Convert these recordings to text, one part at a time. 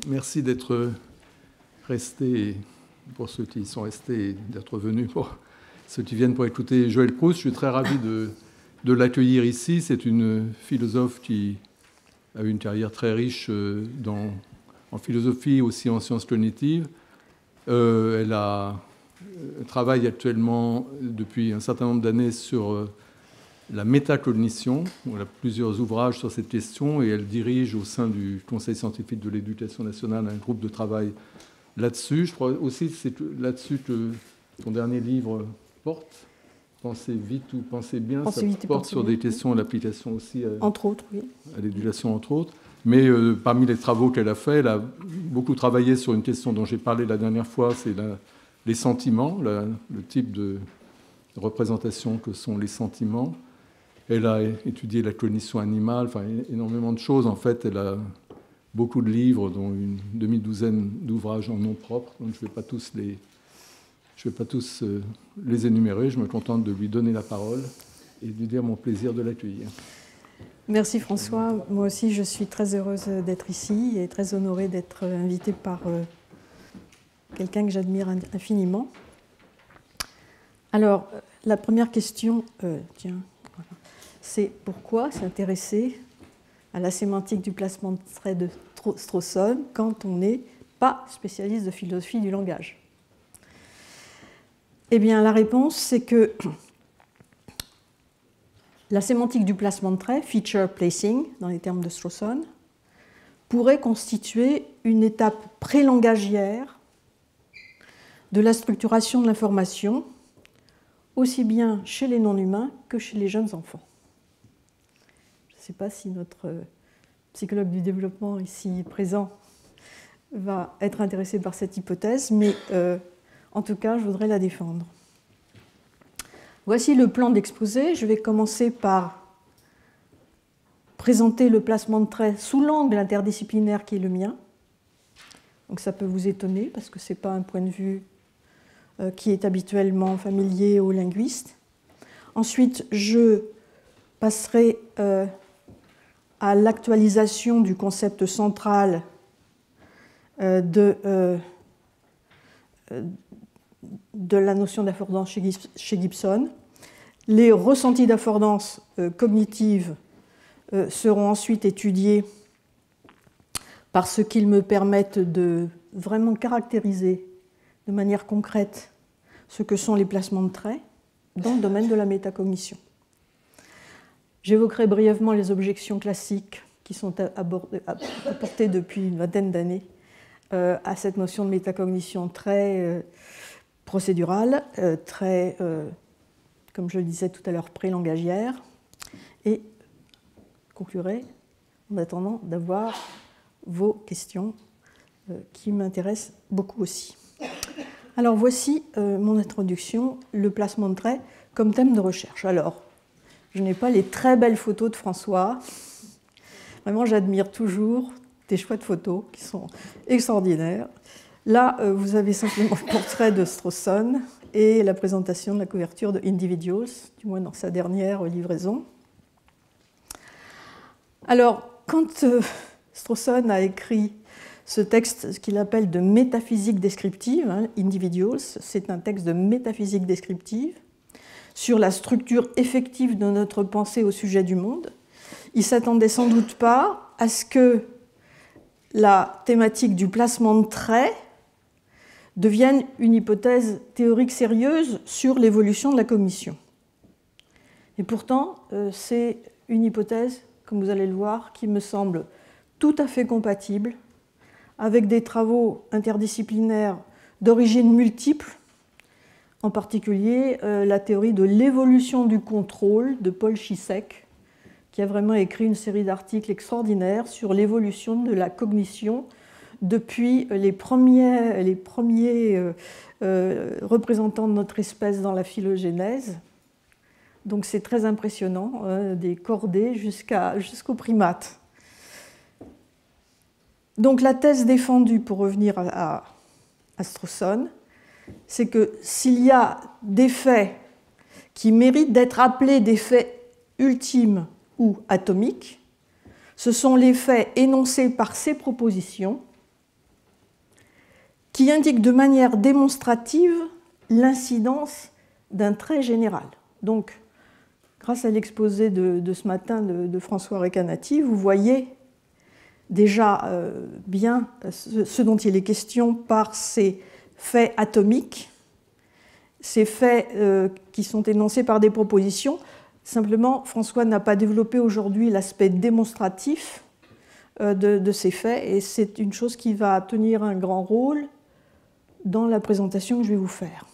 merci d'être restés, pour ceux qui sont restés, et d'être venus pour ceux qui viennent pour écouter Joëlle Proust. Je suis très ravi de l'accueillir ici. C'est une philosophe qui a eu une carrière très riche en philosophie, aussi en sciences cognitives. Elle travaille actuellement depuis un certain nombre d'années sur la métacognition. Elle a plusieurs ouvrages sur cette question et elle dirige au sein du Conseil scientifique de l'éducation nationale un groupe de travail là-dessus. Je crois aussi que c'est là-dessus que ton dernier livre porte. Pensez vite ou pensez bien, ça porte sur des questions d'application aussi entre autres, oui. À l'éducation, entre autres. Mais parmi les travaux qu'elle a faits, elle a beaucoup travaillé sur une question dont j'ai parlé la dernière fois, c'est les sentiments, le type de représentation que sont les sentiments. Elle a étudié la cognition animale, enfin énormément de choses. En fait, elle a beaucoup de livres, dont une demi-douzaine d'ouvrages en nom propre. Donc je ne vais pas tous les énumérer. Je me contente de lui donner la parole et de lui dire mon plaisir de l'accueillir. Merci François. Moi aussi, je suis très heureuse d'être ici et très honorée d'être invitée par quelqu'un que j'admire infiniment. Alors, la première question, c'est pourquoi s'intéresser à la sémantique du placement de traits de Strawson quand on n'est pas spécialiste de philosophie du langage? Eh bien, la réponse, c'est que la sémantique du placement de traits, feature placing, dans les termes de Strawson, pourrait constituer une étape prélangagière de la structuration de l'information, aussi bien chez les non-humains que chez les jeunes enfants. Je ne sais pas si notre psychologue du développement ici présent va être intéressé par cette hypothèse, mais en tout cas, je voudrais la défendre. Voici le plan d'exposé. Je vais commencer par présenter le placement de traits sous l'angle interdisciplinaire qui est le mien. Donc ça peut vous étonner parce que ce n'est pas un point de vue qui est habituellement familier aux linguistes. Ensuite, je passerai à l'actualisation du concept central de la notion d'affordance chez Gibson. Les ressentis d'affordance cognitive seront ensuite étudiés parce qu'ils me permettent de vraiment caractériser de manière concrète ce que sont les placements de traits dans le domaine de la métacognition. J'évoquerai brièvement les objections classiques qui sont apportées depuis une vingtaine d'années à cette notion de métacognition très procédurale, très, comme je le disais tout à l'heure, prélangagière, et conclurai en attendant d'avoir vos questions qui m'intéressent beaucoup aussi. Alors voici mon introduction, le placement de traits comme thème de recherche. Alors, je n'ai pas les très belles photos de François. Vraiment, j'admire toujours des choix de photos qui sont extraordinaires. Là, vous avez simplement le portrait de Strawson et la présentation de la couverture de Individuals, du moins dans sa dernière livraison. Alors, quand Strawson a écrit ce texte, ce qu'il appelle de métaphysique descriptive, Individuals, c'est un texte de métaphysique descriptive sur la structure effective de notre pensée au sujet du monde. Il ne s'attendait sans doute pas à ce que la thématique du placement de traits devienne une hypothèse théorique sérieuse sur l'évolution de la cognition. Et pourtant, c'est une hypothèse, comme vous allez le voir, qui me semble tout à fait compatible avec des travaux interdisciplinaires d'origine multiple, en particulier la théorie de l'évolution du contrôle de Paul Chissek, qui a vraiment écrit une série d'articles extraordinaires sur l'évolution de la cognition depuis les premiers représentants de notre espèce dans la phylogénèse. Donc c'est très impressionnant, des chordés jusqu'aux primates. Donc la thèse défendue, pour revenir à Strawson, c'est que s'il y a des faits qui méritent d'être appelés des faits ultimes ou atomiques, ce sont les faits énoncés par ces propositions qui indique de manière démonstrative l'incidence d'un trait général. Donc, grâce à l'exposé de ce matin de François Recanati, vous voyez déjà bien ce dont il est question par ces faits atomiques, ces faits qui sont énoncés par des propositions. Simplement, François n'a pas développé aujourd'hui l'aspect démonstratif de ces faits, et c'est une chose qui va tenir un grand rôle dans la présentation que je vais vous faire.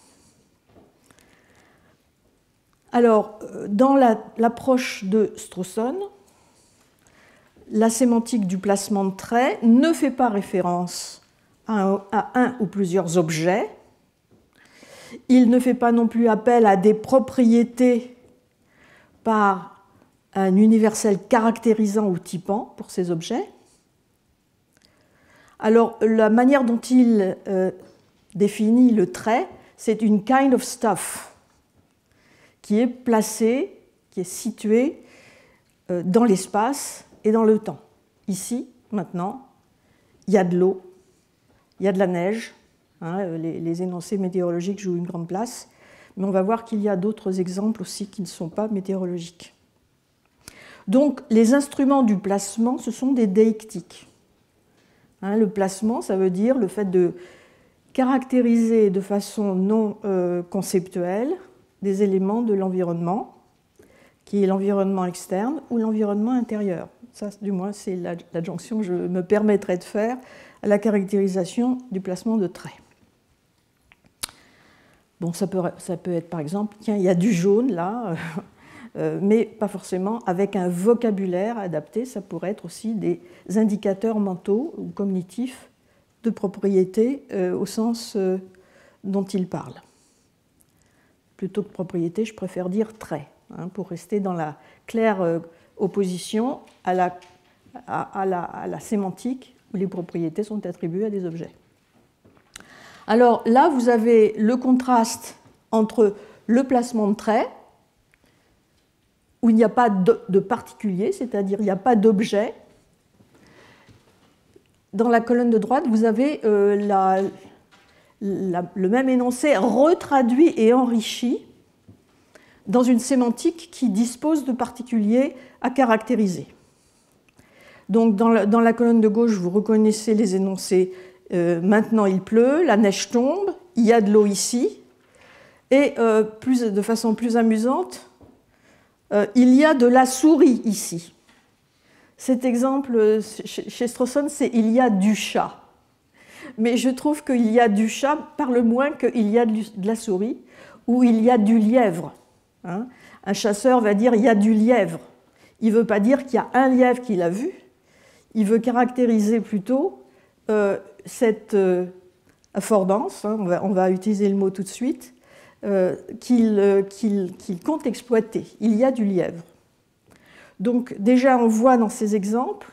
Alors, dans l'approche de Strawson, la sémantique du placement de traits ne fait pas référence à un ou plusieurs objets. Il ne fait pas non plus appel à des propriétés par un universel caractérisant ou typant pour ces objets. Alors, la manière dont il définit le trait, c'est une kind of stuff qui est placée, qui est située dans l'espace et dans le temps. Ici, maintenant, il y a de l'eau, il y a de la neige, hein, les énoncés météorologiques jouent une grande place, mais on va voir qu'il y a d'autres exemples aussi qui ne sont pas météorologiques. Donc, les instruments du placement, ce sont des déictiques. Hein, le placement, ça veut dire le fait de caractériser de façon non conceptuelle des éléments de l'environnement, qui est l'environnement externe ou l'environnement intérieur. Ça, du moins, c'est l'adjonction que je me permettrai de faire à la caractérisation du placement de traits. Bon, ça peut être par exemple, tiens, il y a du jaune là, mais pas forcément avec un vocabulaire adapté. Ça pourrait être aussi des indicateurs mentaux ou cognitifs de propriété au sens dont il parle. Plutôt que propriété, je préfère dire trait, hein, pour rester dans la claire opposition à la sémantique où les propriétés sont attribuées à des objets. Alors là, vous avez le contraste entre le placement de traits, où il n'y a pas de particulier, c'est-à-dire il n'y a pas d'objet. Dans la colonne de droite, vous avez le même énoncé retraduit et enrichi dans une sémantique qui dispose de particuliers à caractériser. Donc dans la colonne de gauche, vous reconnaissez les énoncés maintenant il pleut, la neige tombe, il y a de l'eau ici, et de façon plus amusante, il y a de la souris ici. Cet exemple chez Strawson, c'est il y a du chat. Mais je trouve qu'il y a du chat par le moins qu'il y a de la souris, ou il y a du lièvre. Hein. Un chasseur va dire il y a du lièvre. Il ne veut pas dire qu'il y a un lièvre qu'il a vu, il veut caractériser plutôt cette affordance, hein, on va utiliser le mot tout de suite, qu'il compte exploiter. Il y a du lièvre. Donc déjà on voit dans ces exemples,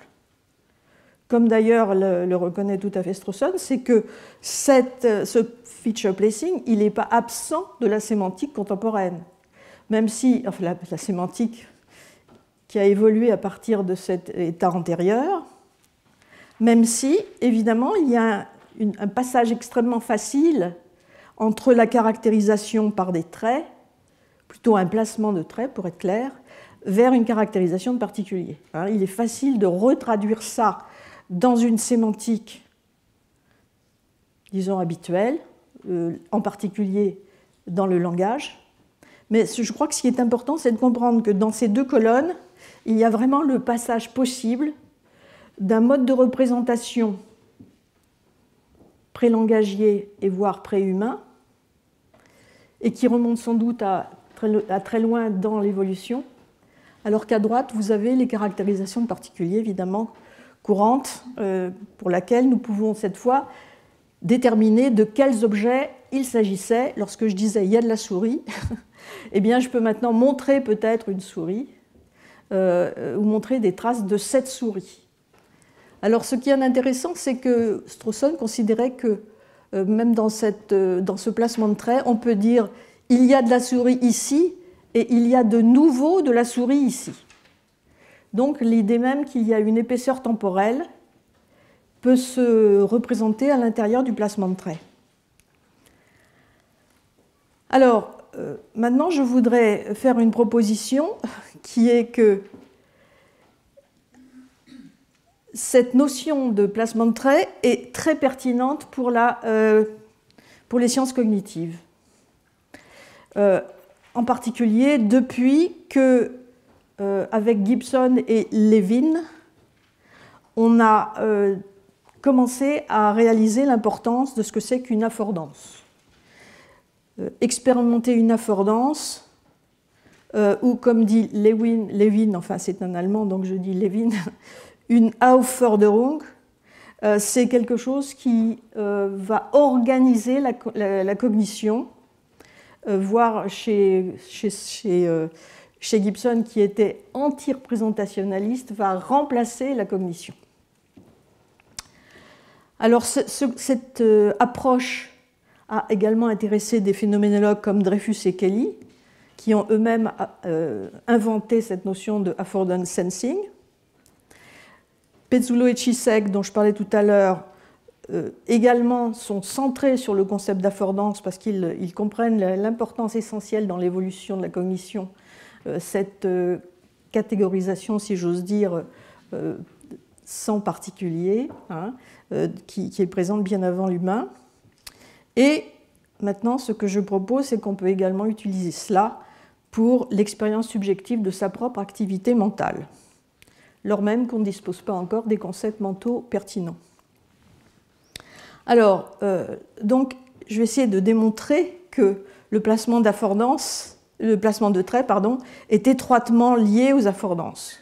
comme d'ailleurs le reconnaît tout à fait Strawson, c'est que ce feature placing, il n'est pas absent de la sémantique contemporaine. Même si enfin, la sémantique qui a évolué à partir de cet état antérieur, même si, évidemment, il y a un passage extrêmement facile entre la caractérisation par des traits, plutôt un placement de traits pour être clair, vers une caractérisation de particuliers. Il est facile de retraduire ça dans une sémantique, disons, habituelle, en particulier dans le langage. Mais je crois que ce qui est important, c'est de comprendre que dans ces deux colonnes, il y a vraiment le passage possible d'un mode de représentation prélangagier et voire préhumain, et qui remonte sans doute à très loin dans l'évolution, alors qu'à droite, vous avez les caractérisations de particuliers, évidemment, courantes, pour laquelle nous pouvons cette fois déterminer de quels objets il s'agissait. Lorsque je disais « il y a de la souris », eh bien, je peux maintenant montrer peut-être une souris, ou montrer des traces de cette souris. Alors, ce qui est intéressant, c'est que Strawson considérait que, même dans ce placement de traits, on peut dire « il y a de la souris ici » et « il y a de nouveau de la souris ici ». Donc, l'idée même qu'il y a une épaisseur temporelle peut se représenter à l'intérieur du placement de trait. Alors, maintenant, je voudrais faire une proposition qui est que cette notion de placement de trait est très pertinente pour les sciences cognitives. En particulier depuis que, avec Gibson et Levin, on a commencé à réaliser l'importance de ce que c'est qu'une affordance. Expérimenter une affordance, ou comme dit Levin, enfin c'est un Allemand donc je dis Levin, une Aufforderung, c'est quelque chose qui va organiser la cognition, voire chez Gibson, qui était anti-représentationnaliste, va remplacer la cognition. Alors cette approche a également intéressé des phénoménologues comme Dreyfus et Kelly, qui ont eux-mêmes inventé cette notion de affordance sensing. Pezzulo et Číšek, dont je parlais tout à l'heure, également sont centrés sur le concept d'affordance parce qu'ils comprennent l'importance essentielle dans l'évolution de la cognition, cette catégorisation, si j'ose dire, sans particulier, hein, qui est présente bien avant l'humain. Et maintenant, ce que je propose, c'est qu'on peut également utiliser cela pour l'expérience subjective de sa propre activité mentale, lors même qu'on ne dispose pas encore des concepts mentaux pertinents. Alors, donc, je vais essayer de démontrer que le placement d'affordance, le placement de trait, pardon, est étroitement lié aux affordances.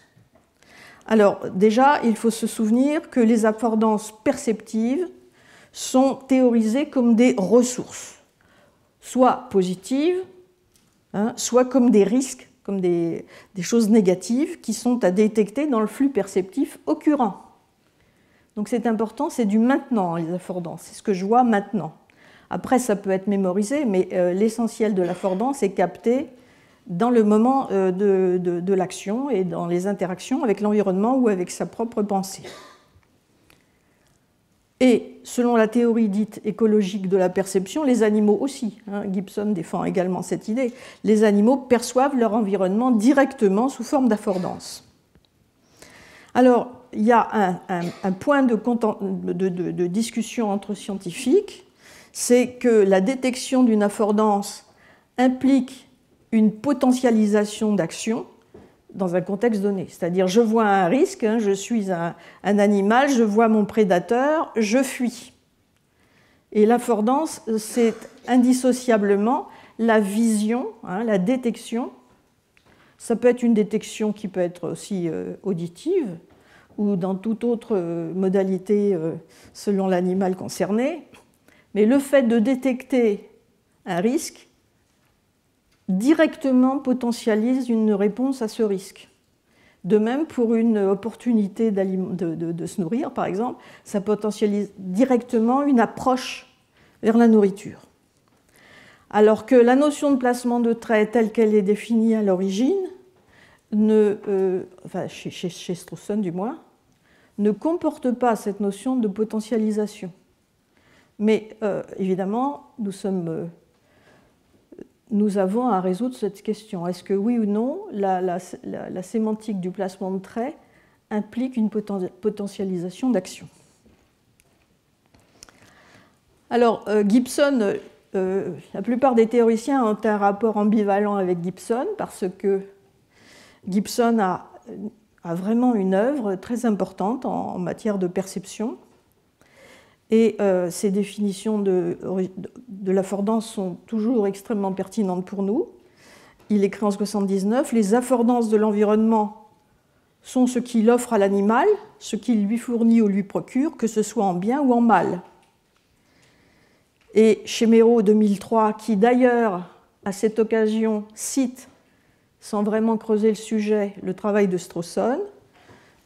Alors, déjà, il faut se souvenir que les affordances perceptives sont théorisées comme des ressources, soit positives, hein, soit comme des risques, comme des choses négatives qui sont à détecter dans le flux perceptif occurrent. Donc c'est important, c'est du maintenant, les affordances, c'est ce que je vois maintenant. Après, ça peut être mémorisé, mais l'essentiel de l'affordance est capté dans le moment de l'action et dans les interactions avec l'environnement ou avec sa propre pensée. Et selon la théorie dite écologique de la perception, les animaux aussi, hein, Gibson défend également cette idée, les animaux perçoivent leur environnement directement sous forme d'affordance. Alors, il y a un point de discussion entre scientifiques, c'est que la détection d'une affordance implique une potentialisation d'action dans un contexte donné. C'est-à-dire, je vois un risque, hein, je suis un animal, je vois mon prédateur, je fuis. Et l'affordance, c'est indissociablement la vision, hein, la détection. Ça peut être une détection qui peut être aussi auditive, ou dans toute autre modalité selon l'animal concerné. Mais le fait de détecter un risque directement potentialise une réponse à ce risque. De même, pour une opportunité de se nourrir, par exemple, ça potentialise directement une approche vers la nourriture. Alors que la notion de placement de trait telle qu'elle est définie à l'origine, enfin, chez Strawson du moins, ne comporte pas cette notion de potentialisation. Mais évidemment, nous avons à résoudre cette question. Est-ce que oui ou non, la sémantique du placement de trait implique une potentialisation d'action? Alors, Gibson, la plupart des théoriciens ont un rapport ambivalent avec Gibson parce que Gibson a vraiment une œuvre très importante en matière de perception. Et ces définitions de l'affordance sont toujours extrêmement pertinentes pour nous. Il écrit en 1979 « Les affordances de l'environnement sont ce qu'il offre à l'animal, ce qu'il lui fournit ou lui procure, que ce soit en bien ou en mal. » Et Cheméreau, 2003, qui d'ailleurs, à cette occasion, cite, sans vraiment creuser le sujet, le travail de Strawson,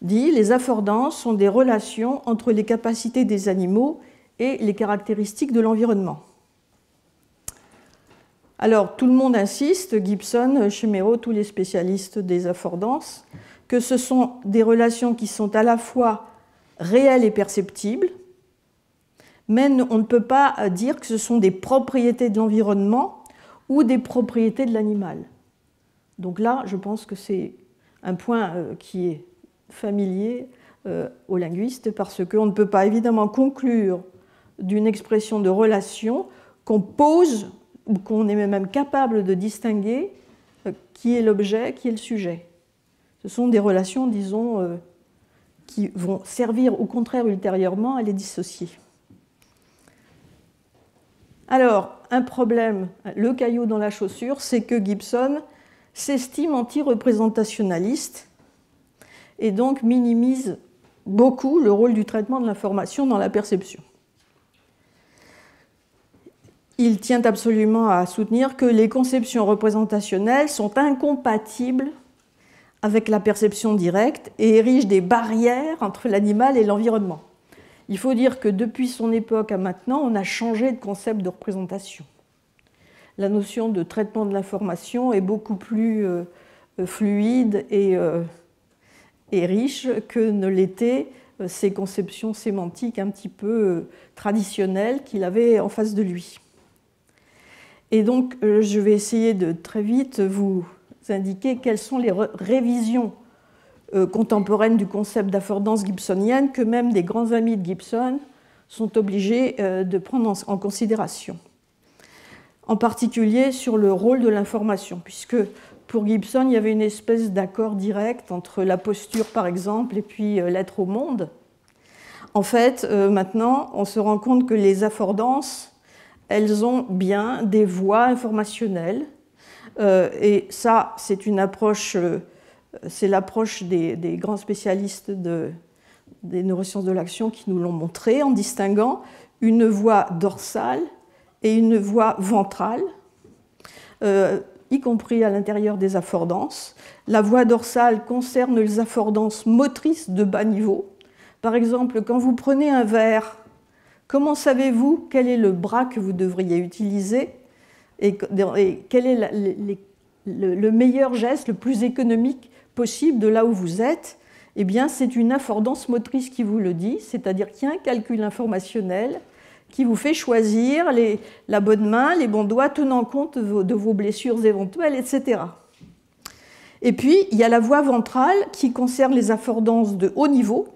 dit « Les affordances sont des relations entre les capacités des animaux et les caractéristiques de l'environnement. » Alors, tout le monde insiste, Gibson, Cheméreau, tous les spécialistes des affordances, que ce sont des relations qui sont à la fois réels et perceptibles, mais on ne peut pas dire que ce sont des propriétés de l'environnement ou des propriétés de l'animal. Donc là, je pense que c'est un point qui est familier aux linguistes, parce qu'on ne peut pas évidemment conclure d'une expression de relation qu'on pose ou qu'on est même capable de distinguer qui est l'objet, qui est le sujet. Ce sont des relations, disons, qui vont servir au contraire ultérieurement à les dissocier. Alors, un problème, le caillou dans la chaussure, c'est que Gibson s'estime anti-représentationnaliste et donc minimise beaucoup le rôle du traitement de l'information dans la perception. Il tient absolument à soutenir que les conceptions représentationnelles sont incompatibles avec la perception directe et érigent des barrières entre l'animal et l'environnement. Il faut dire que depuis son époque à maintenant, on a changé de concept de représentation. La notion de traitement de l'information est beaucoup plus fluide et riche que ne l'étaient ces conceptions sémantiques un petit peu traditionnelles qu'il avait en face de lui. Et donc, je vais essayer de très vite vous indiquer quelles sont les révisions contemporaines du concept d'affordance gibsonienne que même des grands amis de Gibson sont obligés de prendre en considération. En particulier sur le rôle de l'information, puisque pour Gibson, il y avait une espèce d'accord direct entre la posture, par exemple, et puis l'être au monde. En fait, maintenant, on se rend compte que les affordances, elles ont bien des voies informationnelles. Et ça, c'est une approche, c'est l'approche des grands spécialistes des neurosciences de l'action qui nous l'ont montré, en distinguant une voie dorsale et une voie ventrale, y compris à l'intérieur des affordances. La voie dorsale concerne les affordances motrices de bas niveau. Par exemple, quand vous prenez un verre, comment savez-vous quel est le bras que vous devriez utiliser et quel est le meilleur geste, le plus économique possible de là où vous êtes? Eh bien, c'est une affordance motrice qui vous le dit, c'est-à-dire qu'il y a un calcul informationnel qui vous fait choisir la bonne main, les bons doigts, tenant compte de vos blessures éventuelles, etc. Et puis, il y a la voie ventrale qui concerne les affordances de haut niveau.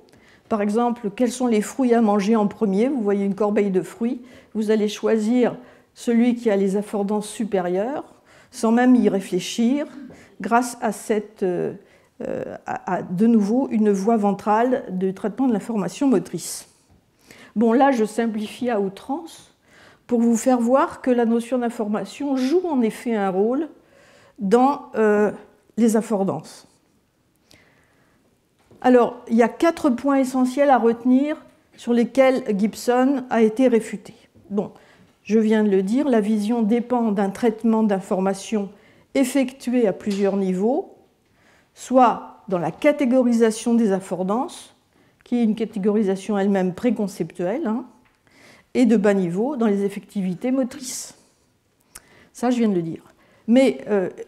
Par exemple, quels sont les fruits à manger en premier? Vous voyez une corbeille de fruits, vous allez choisir celui qui a les affordances supérieures, sans même y réfléchir, grâce à de nouveau une voie ventrale de traitement de l'information motrice. Bon, là, je simplifie à outrance pour vous faire voir que la notion d'information joue en effet un rôle dans les affordances. Alors, il y a 4 points essentiels à retenir sur lesquels Gibson a été réfuté. Bon, je viens de le dire, la vision dépend d'un traitement d'information effectué à plusieurs niveaux, soit dans la catégorisation des affordances, qui est une catégorisation elle-même préconceptuelle, et de bas niveau dans les effectivités motrices. Ça, je viens de le dire. Mais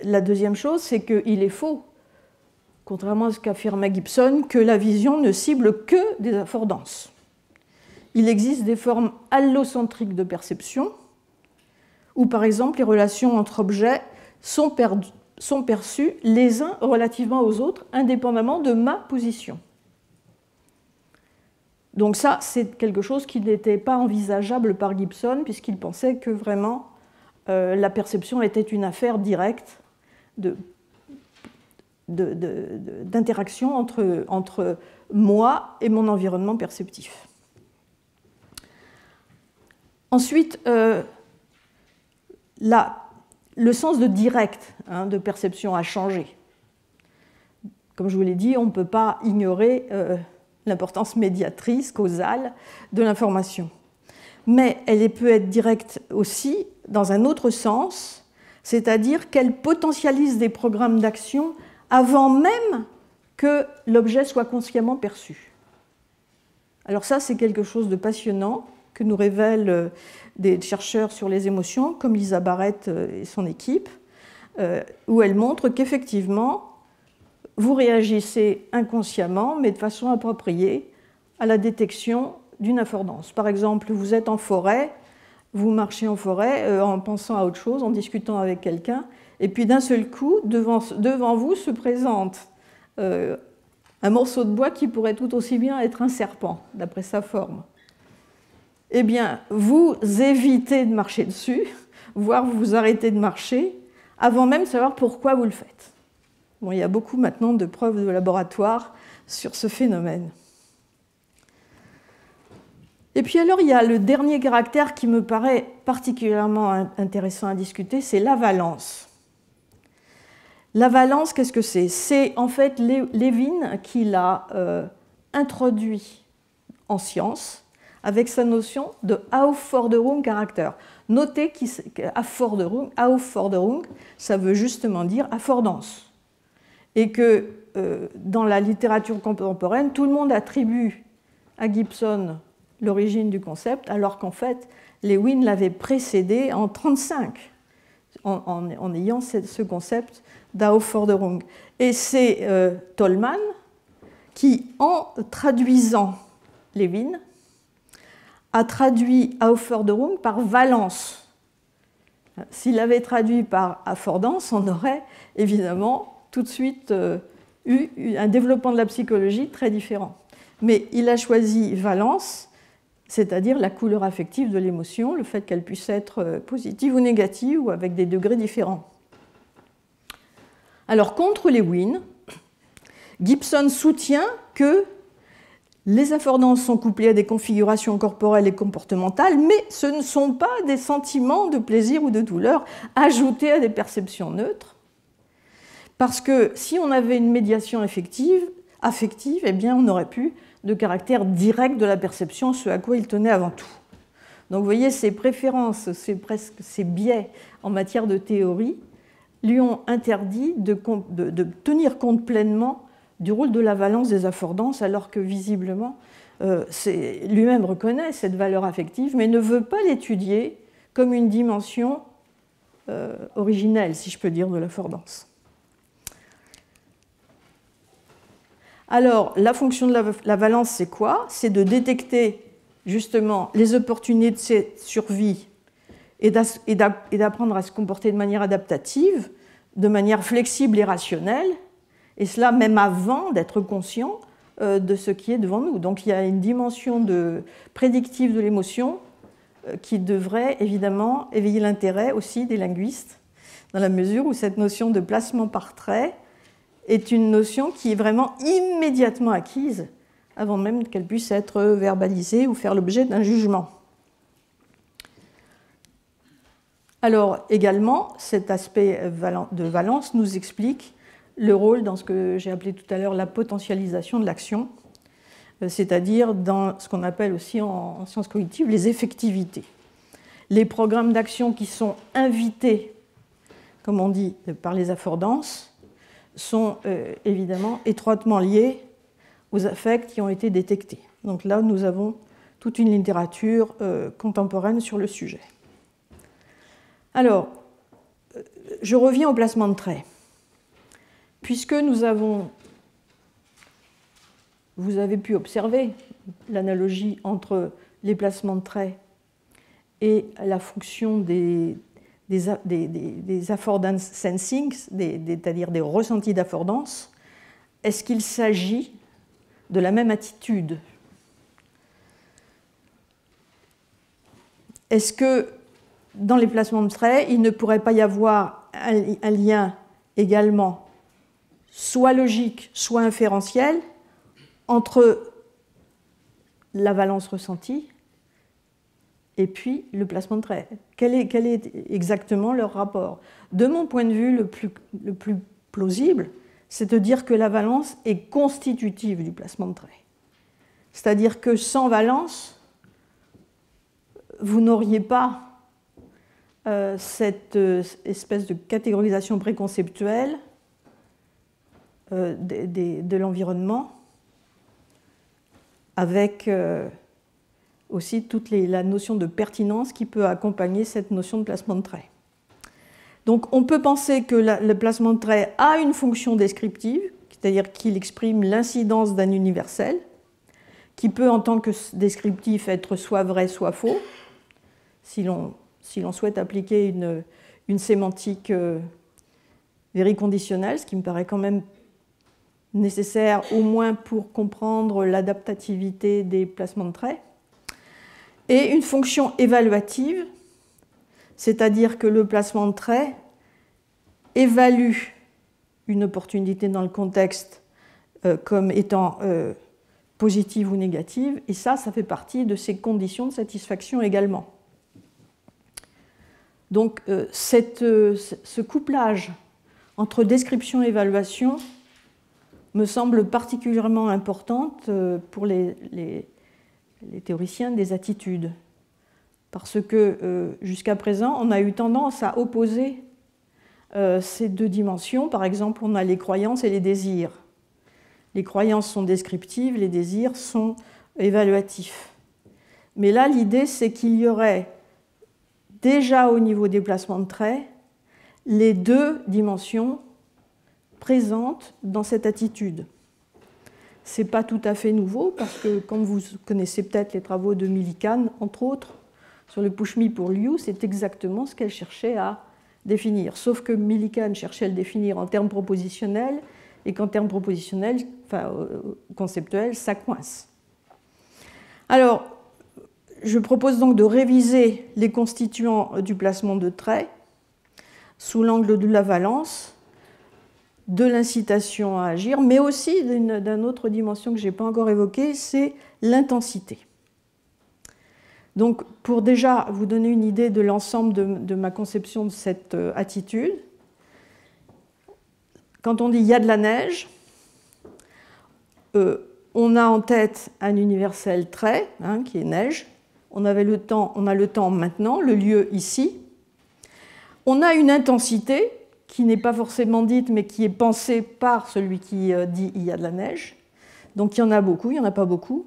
la deuxième chose, c'est qu'il est faux, contrairement à ce qu'affirmait Gibson, que la vision ne cible que des affordances. Il existe des formes allocentriques de perception, où par exemple les relations entre objets sont perçues les uns relativement aux autres, indépendamment de ma position. Donc ça, c'est quelque chose qui n'était pas envisageable par Gibson, puisqu'il pensait que vraiment la perception était une affaire directe d'interaction entre moi et mon environnement perceptif. Ensuite, le sens de direct de perception a changé. Comme je vous l'ai dit, on ne peut pas ignorer l'importance médiatrice, causale de l'information. Mais elle peut être directe aussi dans un autre sens, c'est-à-dire qu'elle potentialise des programmes d'action avant même que l'objet soit consciemment perçu. Alors ça, c'est quelque chose de passionnant que nous révèlent des chercheurs sur les émotions, comme Lisa Barrett et son équipe, où elle montre qu'effectivement, vous réagissez inconsciemment, mais de façon appropriée, à la détection d'une affordance. Par exemple, vous êtes en forêt, vous marchez en forêt en pensant à autre chose, en discutant avec quelqu'un, et puis d'un seul coup, devant vous se présente un morceau de bois qui pourrait tout aussi bien être un serpent, d'après sa forme. Eh bien, vous évitez de marcher dessus, voire vous arrêtez de marcher, avant même de savoir pourquoi vous le faites. Bon, il y a beaucoup maintenant de preuves de laboratoire sur ce phénomène. Et puis alors, il y a le dernier caractère qui me paraît particulièrement intéressant à discuter, c'est la valence. La valence, qu'est-ce que c'est? C'est en fait Levin qui l'a introduit en science avec sa notion de Aufforderung Charakter. Notez qu'Aufforderung, ça veut justement dire affordance. Et que dans la littérature contemporaine, tout le monde attribue à Gibson l'origine du concept, alors qu'en fait, Lewin l'avait précédé en 1935 en ayant ce concept d'Aufforderung. Et c'est Tolman qui, en traduisant Levin, a traduit Aufforderung par valence. S'il avait traduit par affordance, on aurait évidemment tout de suite eu un développement de la psychologie très différent. Mais il a choisi valence, c'est-à-dire la couleur affective de l'émotion, le fait qu'elle puisse être positive ou négative ou avec des degrés différents. Alors, contre Lewin, Gibson soutient que les affordances sont couplées à des configurations corporelles et comportementales, mais ce ne sont pas des sentiments de plaisir ou de douleur ajoutés à des perceptions neutres, parce que si on avait une médiation affective, eh bien, on aurait pu de caractère direct de la perception, ce à quoi il tenait avant tout. Donc vous voyez, ses préférences, ses biais en matière de théorie lui ont interdit de tenir compte pleinement du rôle de la valence des affordances, alors que visiblement, lui-même reconnaît cette valeur affective, mais ne veut pas l'étudier comme une dimension originelle, si je peux dire, de l'affordance. Alors, la fonction de la valence, c'est quoi? C'est de détecter justement les opportunités de survie et d'apprendre à se comporter de manière adaptative, de manière flexible et rationnelle, et cela même avant d'être conscient de ce qui est devant nous. Donc il y a une dimension prédictive de l'émotion qui devrait évidemment éveiller l'intérêt aussi des linguistes, dans la mesure où cette notion de placement par trait est une notion qui est vraiment immédiatement acquise avant même qu'elle puisse être verbalisée ou faire l'objet d'un jugement. Alors également, cet aspect de valence nous explique le rôle dans ce que j'ai appelé tout à l'heure la potentialisation de l'action, c'est-à-dire dans ce qu'on appelle aussi en sciences cognitives les effectivités. Les programmes d'action qui sont invités, comme on dit, par les affordances, sont évidemment étroitement liés aux affects qui ont été détectés. Donc là, nous avons toute une littérature contemporaine sur le sujet. Alors, je reviens au placement de traits. Puisque vous avez pu observer l'analogie entre les placements de traits et la fonction des affordance sensing, c'est-à-dire des ressentis d'affordance, est-ce qu'il s'agit de la même attitude? Est-ce que dans les placements de traits, il ne pourrait pas y avoir un lien également soit logique, soit inférentiel entre la valence ressentie et puis le placement de traits? Quel est exactement leur rapport? De mon point de vue, le plus plausible, c'est de dire que la valence est constitutive du placement de traits. C'est-à-dire que sans valence, vous n'auriez pas cette espèce de catégorisation préconceptuelle de l'environnement, avec aussi toute la notion de pertinence qui peut accompagner cette notion de placement de traits. Donc on peut penser que le placement de traits a une fonction descriptive, c'est-à-dire qu'il exprime l'incidence d'un universel, qui peut, en tant que descriptif, être soit vrai, soit faux, si l'on souhaite appliquer une sémantique vériconditionnelle, ce qui me paraît quand même nécessaire au moins pour comprendre l'adaptativité des placements de traits, et une fonction évaluative, c'est-à-dire que le placement de traits évalue une opportunité dans le contexte comme étant positive ou négative, et ça fait partie de ces conditions de satisfaction également. Donc ce couplage entre description et évaluation me semble particulièrement importante pour les théoriciens des attitudes, parce que jusqu'à présent, on a eu tendance à opposer ces deux dimensions. Par exemple, on a les croyances et les désirs. Les croyances sont descriptives, les désirs sont évaluatifs. Mais là, l'idée, c'est qu'il y aurait déjà au niveau des placements de traits les deux dimensions présentes dans cette attitude. Ce n'est pas tout à fait nouveau, parce que, comme vous connaissez peut-être les travaux de Millikan, entre autres, sur le push-me pour Liu, c'est exactement ce qu'elle cherchait à définir. Sauf que Millikan cherchait à le définir en termes propositionnels, et qu'en termes propositionnels, enfin conceptuels, ça coince. Alors, je propose donc de réviser les constituants du placement de traits sous l'angle de la valence, de l'incitation à agir, mais aussi d'une autre dimension que je n'ai pas encore évoquée, c'est l'intensité. Donc, pour déjà vous donner une idée de l'ensemble de ma conception de cette attitude, quand on dit « il y a de la neige », on a en tête un universel trait, qui est neige. On a le temps maintenant, le lieu ici. On a une intensité qui n'est pas forcément dite, mais qui est pensée par celui qui dit « il y a de la neige ». Donc il y en a beaucoup, il n'y en a pas beaucoup.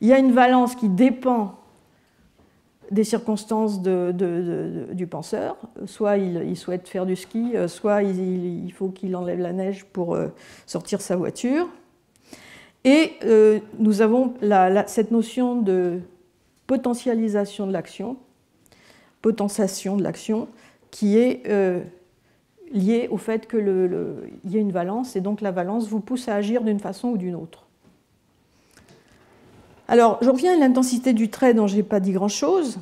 Il y a une valence qui dépend des circonstances du penseur. Soit il souhaite faire du ski, soit il faut qu'il enlève la neige pour sortir sa voiture. Et nous avons cette notion de potentialisation de l'action, potentiation de l'action, qui est liée au fait qu'il y a une valence, et donc la valence vous pousse à agir d'une façon ou d'une autre. Alors, je reviens à l'intensité du trait dont je n'ai pas dit grand-chose.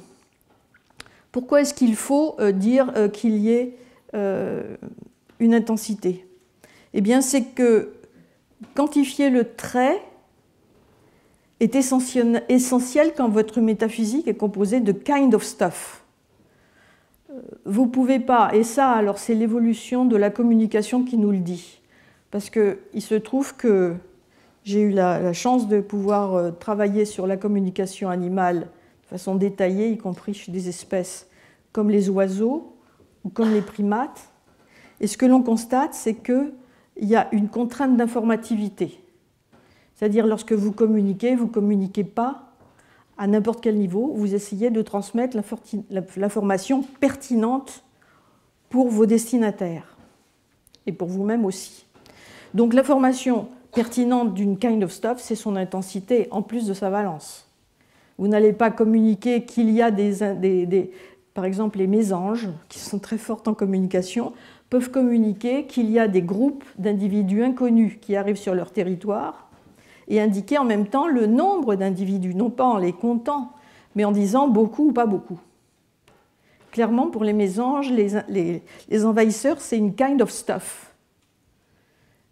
Pourquoi est-ce qu'il faut dire qu'il y ait une intensité? Eh bien, c'est que quantifier le trait est essentiel quand votre métaphysique est composée de kind of stuff. Vous ne pouvez pas, et ça, alors c'est l'évolution de la communication qui nous le dit, parce qu'il se trouve que j'ai eu la chance de pouvoir travailler sur la communication animale de façon détaillée, y compris chez des espèces comme les oiseaux ou comme les primates. Et ce que l'on constate, c'est qu'il y a une contrainte d'informativité. C'est-à-dire, lorsque vous ne communiquez pas à n'importe quel niveau, vous essayez de transmettre l'information pertinente pour vos destinataires et pour vous-même aussi. Donc l'information pertinente d'une kind of stuff, c'est son intensité en plus de sa valence. Vous n'allez pas communiquer qu'il y a par exemple, les mésanges, qui sont très fortes en communication, peuvent communiquer qu'il y a des groupes d'individus inconnus qui arrivent sur leur territoire et indiquer en même temps le nombre d'individus, non pas en les comptant, mais en disant beaucoup ou pas beaucoup. Clairement, pour les mésanges, les envahisseurs, c'est une kind of stuff.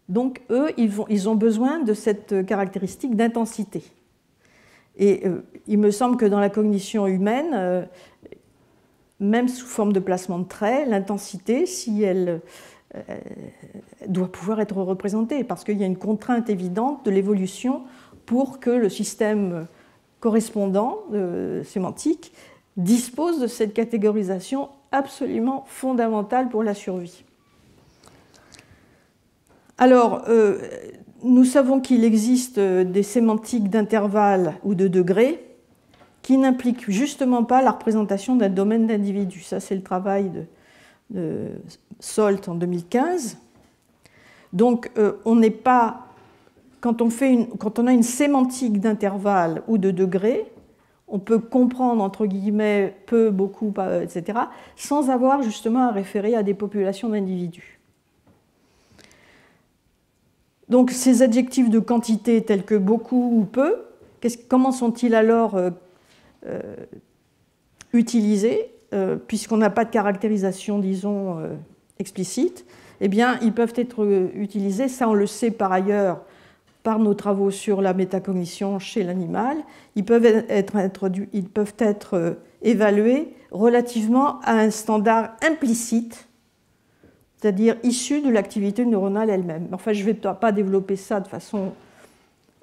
Donc, eux, ils ont besoin de cette caractéristique d'intensité. Et il me semble que dans la cognition humaine, même sous forme de placement de traits, l'intensité, si elle doit pouvoir être représentée, parce qu'il y a une contrainte évidente de l'évolution pour que le système correspondant sémantique dispose de cette catégorisation absolument fondamentale pour la survie. Alors, nous savons qu'il existe des sémantiques d'intervalle ou de degrés qui n'impliquent justement pas la représentation d'un domaine d'individus. Ça, c'est le travail de Solt en 2015. Donc, on n'est pas, quand on a une sémantique d'intervalle ou de degré, on peut comprendre, entre guillemets, peu, beaucoup, pas, etc., sans avoir justement à référer à des populations d'individus. Donc ces adjectifs de quantité tels que beaucoup ou peu, comment sont-ils alors utilisés, puisqu'on n'a pas de caractérisation, disons, explicite? Eh bien, ils peuvent être utilisés, ça on le sait par ailleurs, par nos travaux sur la métacognition chez l'animal, ils peuvent être évalués relativement à un standard implicite, c'est-à-dire issu de l'activité neuronale elle-même. Enfin, je ne vais pas développer ça de façon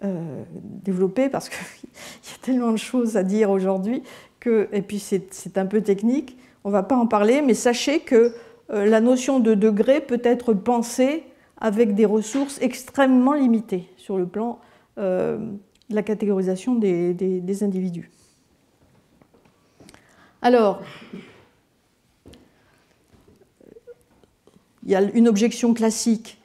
développée, parce qu'il y a tellement de choses à dire aujourd'hui, et puis c'est un peu technique, on ne va pas en parler, mais sachez que la notion de degré peut être pensée avec des ressources extrêmement limitées sur le plan de la catégorisation des individus. Alors, il y a une objection classique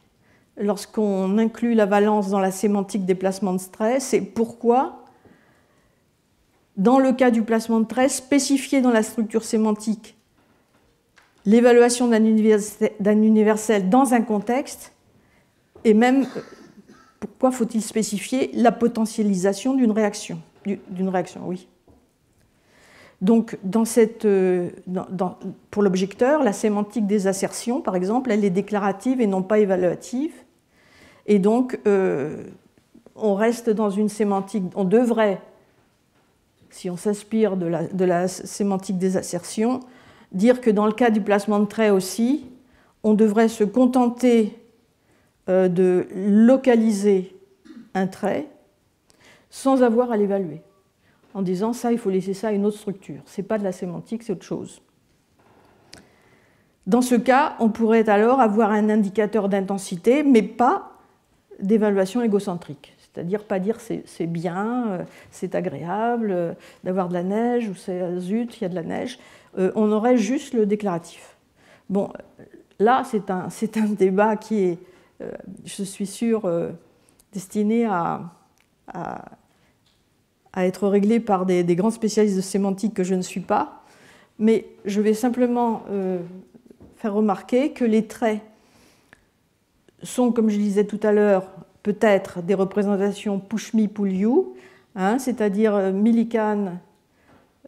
lorsqu'on inclut la valence dans la sémantique des placements de trait, c'est pourquoi, dans le cas du placement de trait, spécifier dans la structure sémantique l'évaluation d'un universel dans un contexte, et même pourquoi faut-il spécifier la potentialisation d'une réaction, oui. Donc, pour l'objecteur, la sémantique des assertions, par exemple, elle est déclarative et non pas évaluative. Et donc, on reste dans une sémantique, on devrait, si on s'inspire de la sémantique des assertions, dire que dans le cas du placement de trait aussi, on devrait se contenter de localiser un trait sans avoir à l'évaluer, en disant ça, il faut laisser ça à une autre structure. Ce n'est pas de la sémantique, c'est autre chose. Dans ce cas, on pourrait alors avoir un indicateur d'intensité, mais pas d'évaluation égocentrique. C'est-à-dire pas dire c'est bien, c'est agréable d'avoir de la neige, ou c'est zut, il y a de la neige. On aurait juste le déclaratif. Bon, là, c'est un débat qui est, je suis sûre, destiné à être réglé par des grands spécialistes de sémantique que je ne suis pas, mais je vais simplement faire remarquer que les traits sont, comme je disais tout à l'heure, peut-être des représentations push me, pull you, hein, c'est-à-dire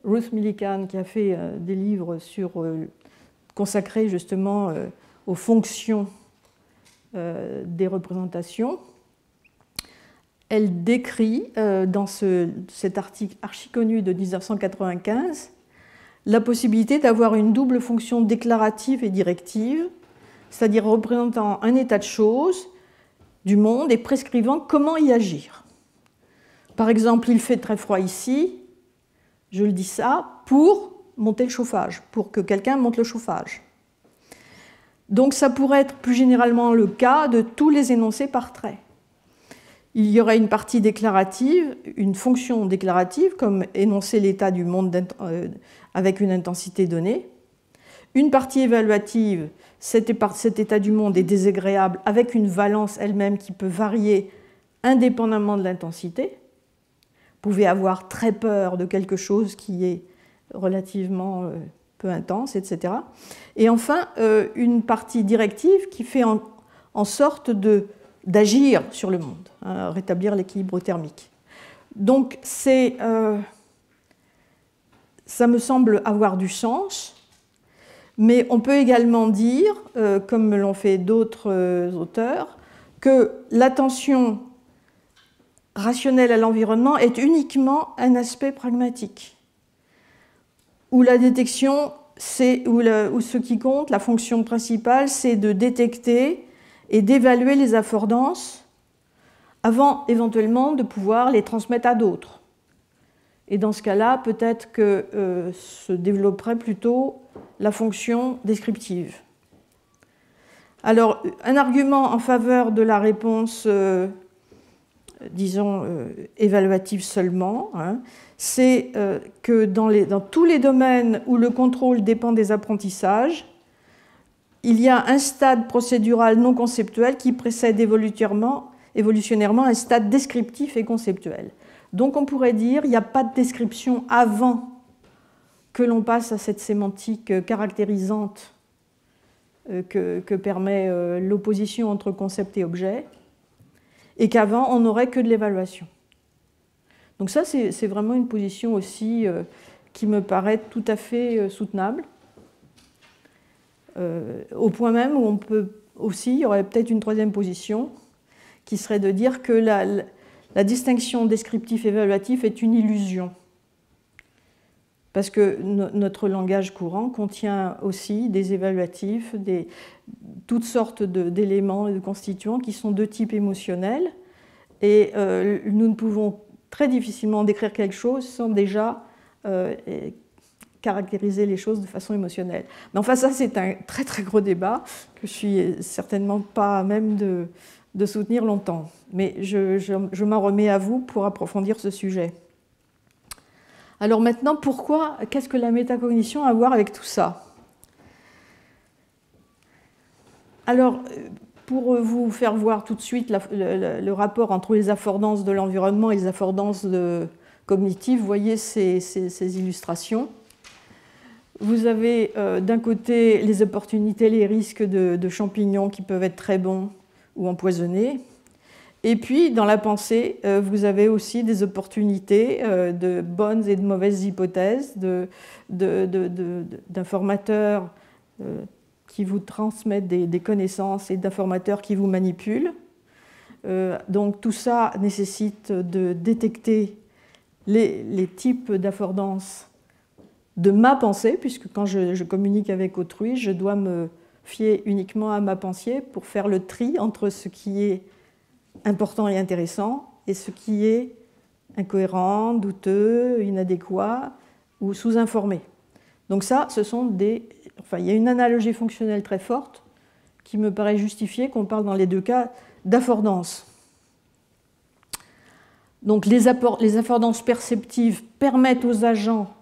Ruth Millikan, qui a fait des livres consacrés justement aux fonctions des représentations. Elle décrit dans cet article archi-connu de 1995 la possibilité d'avoir une double fonction déclarative et directive, c'est-à-dire représentant un état de choses du monde et prescrivant comment y agir. Par exemple, il fait très froid ici, je le dis ça, pour monter le chauffage, pour que quelqu'un monte le chauffage. Donc ça pourrait être plus généralement le cas de tous les énoncés par trait. Il y aurait une partie déclarative, une fonction déclarative, comme énoncer l'état du monde avec une intensité donnée. Une partie évaluative, cet état du monde est désagréable avec une valence elle-même qui peut varier indépendamment de l'intensité. Vous pouvez avoir très peur de quelque chose qui est relativement peu intense, etc. Et enfin, une partie directive qui fait en sorte d'agir sur le monde, hein, rétablir l'équilibre thermique. Donc, ça me semble avoir du sens, mais on peut également dire, comme l'ont fait d'autres auteurs, que l'attention rationnelle à l'environnement est uniquement un aspect pragmatique, où la détection, où ce qui compte, la fonction principale, c'est de détecter et d'évaluer les affordances avant éventuellement de pouvoir les transmettre à d'autres. Et dans ce cas-là, peut-être que se développerait plutôt la fonction descriptive. Alors, un argument en faveur de la réponse, disons, évaluative seulement, hein, c'est que dans tous les domaines où le contrôle dépend des apprentissages, il y a un stade procédural non conceptuel qui précède évolutionnellement évolutionnairement un stade descriptif et conceptuel. Donc on pourrait dire qu'il n'y a pas de description avant que l'on passe à cette sémantique caractérisante que permet l'opposition entre concept et objet, et qu'avant on n'aurait que de l'évaluation. Donc ça, c'est vraiment une position aussi qui me paraît tout à fait soutenable, au point même où on peut aussi, il y aurait peut-être une troisième position, qui serait de dire que la distinction descriptif-évaluatif est une illusion. Parce que notre langage courant contient aussi des évaluatifs, toutes sortes d'éléments et de constituants qui sont de type émotionnel, et nous ne pouvons très difficilement décrire quelque chose sans déjà caractériser les choses de façon émotionnelle. Mais enfin, ça, c'est un très très gros débat que je suis certainement pas à même de soutenir longtemps. Mais je m'en remets à vous pour approfondir ce sujet. Alors maintenant, qu'est-ce que la métacognition a à voir avec tout ça? Alors, pour vous faire voir tout de suite le rapport entre les affordances de l'environnement et les affordances cognitives, vous voyez ces illustrations. Vous avez d'un côté les opportunités, les risques de champignons qui peuvent être très bons ou empoisonnés. Et puis, dans la pensée, vous avez aussi des opportunités de bonnes et de mauvaises hypothèses, d'informateurs qui vous transmettent des connaissances et d'informateurs qui vous manipulent. Donc tout ça nécessite de détecter les types d'affordances de ma pensée, puisque quand je communique avec autrui, je dois me fier uniquement à ma pensée pour faire le tri entre ce qui est important et intéressant et ce qui est incohérent, douteux, inadéquat ou sous-informé. Donc ça, il y a une analogie fonctionnelle très forte qui me paraît justifier qu'on parle dans les deux cas d'affordance. Donc les affordances perceptives permettent aux agents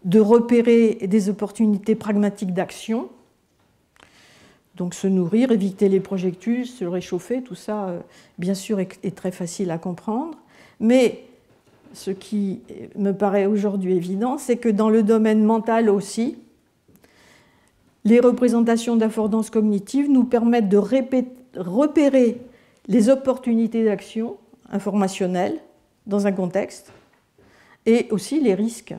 de repérer des opportunités pragmatiques d'action, donc se nourrir, éviter les projectiles, se réchauffer, tout ça, bien sûr, est très facile à comprendre. Mais ce qui me paraît aujourd'hui évident, c'est que dans le domaine mental aussi, les représentations d'affordance cognitive nous permettent de repérer les opportunités d'action informationnelle dans un contexte et aussi les risques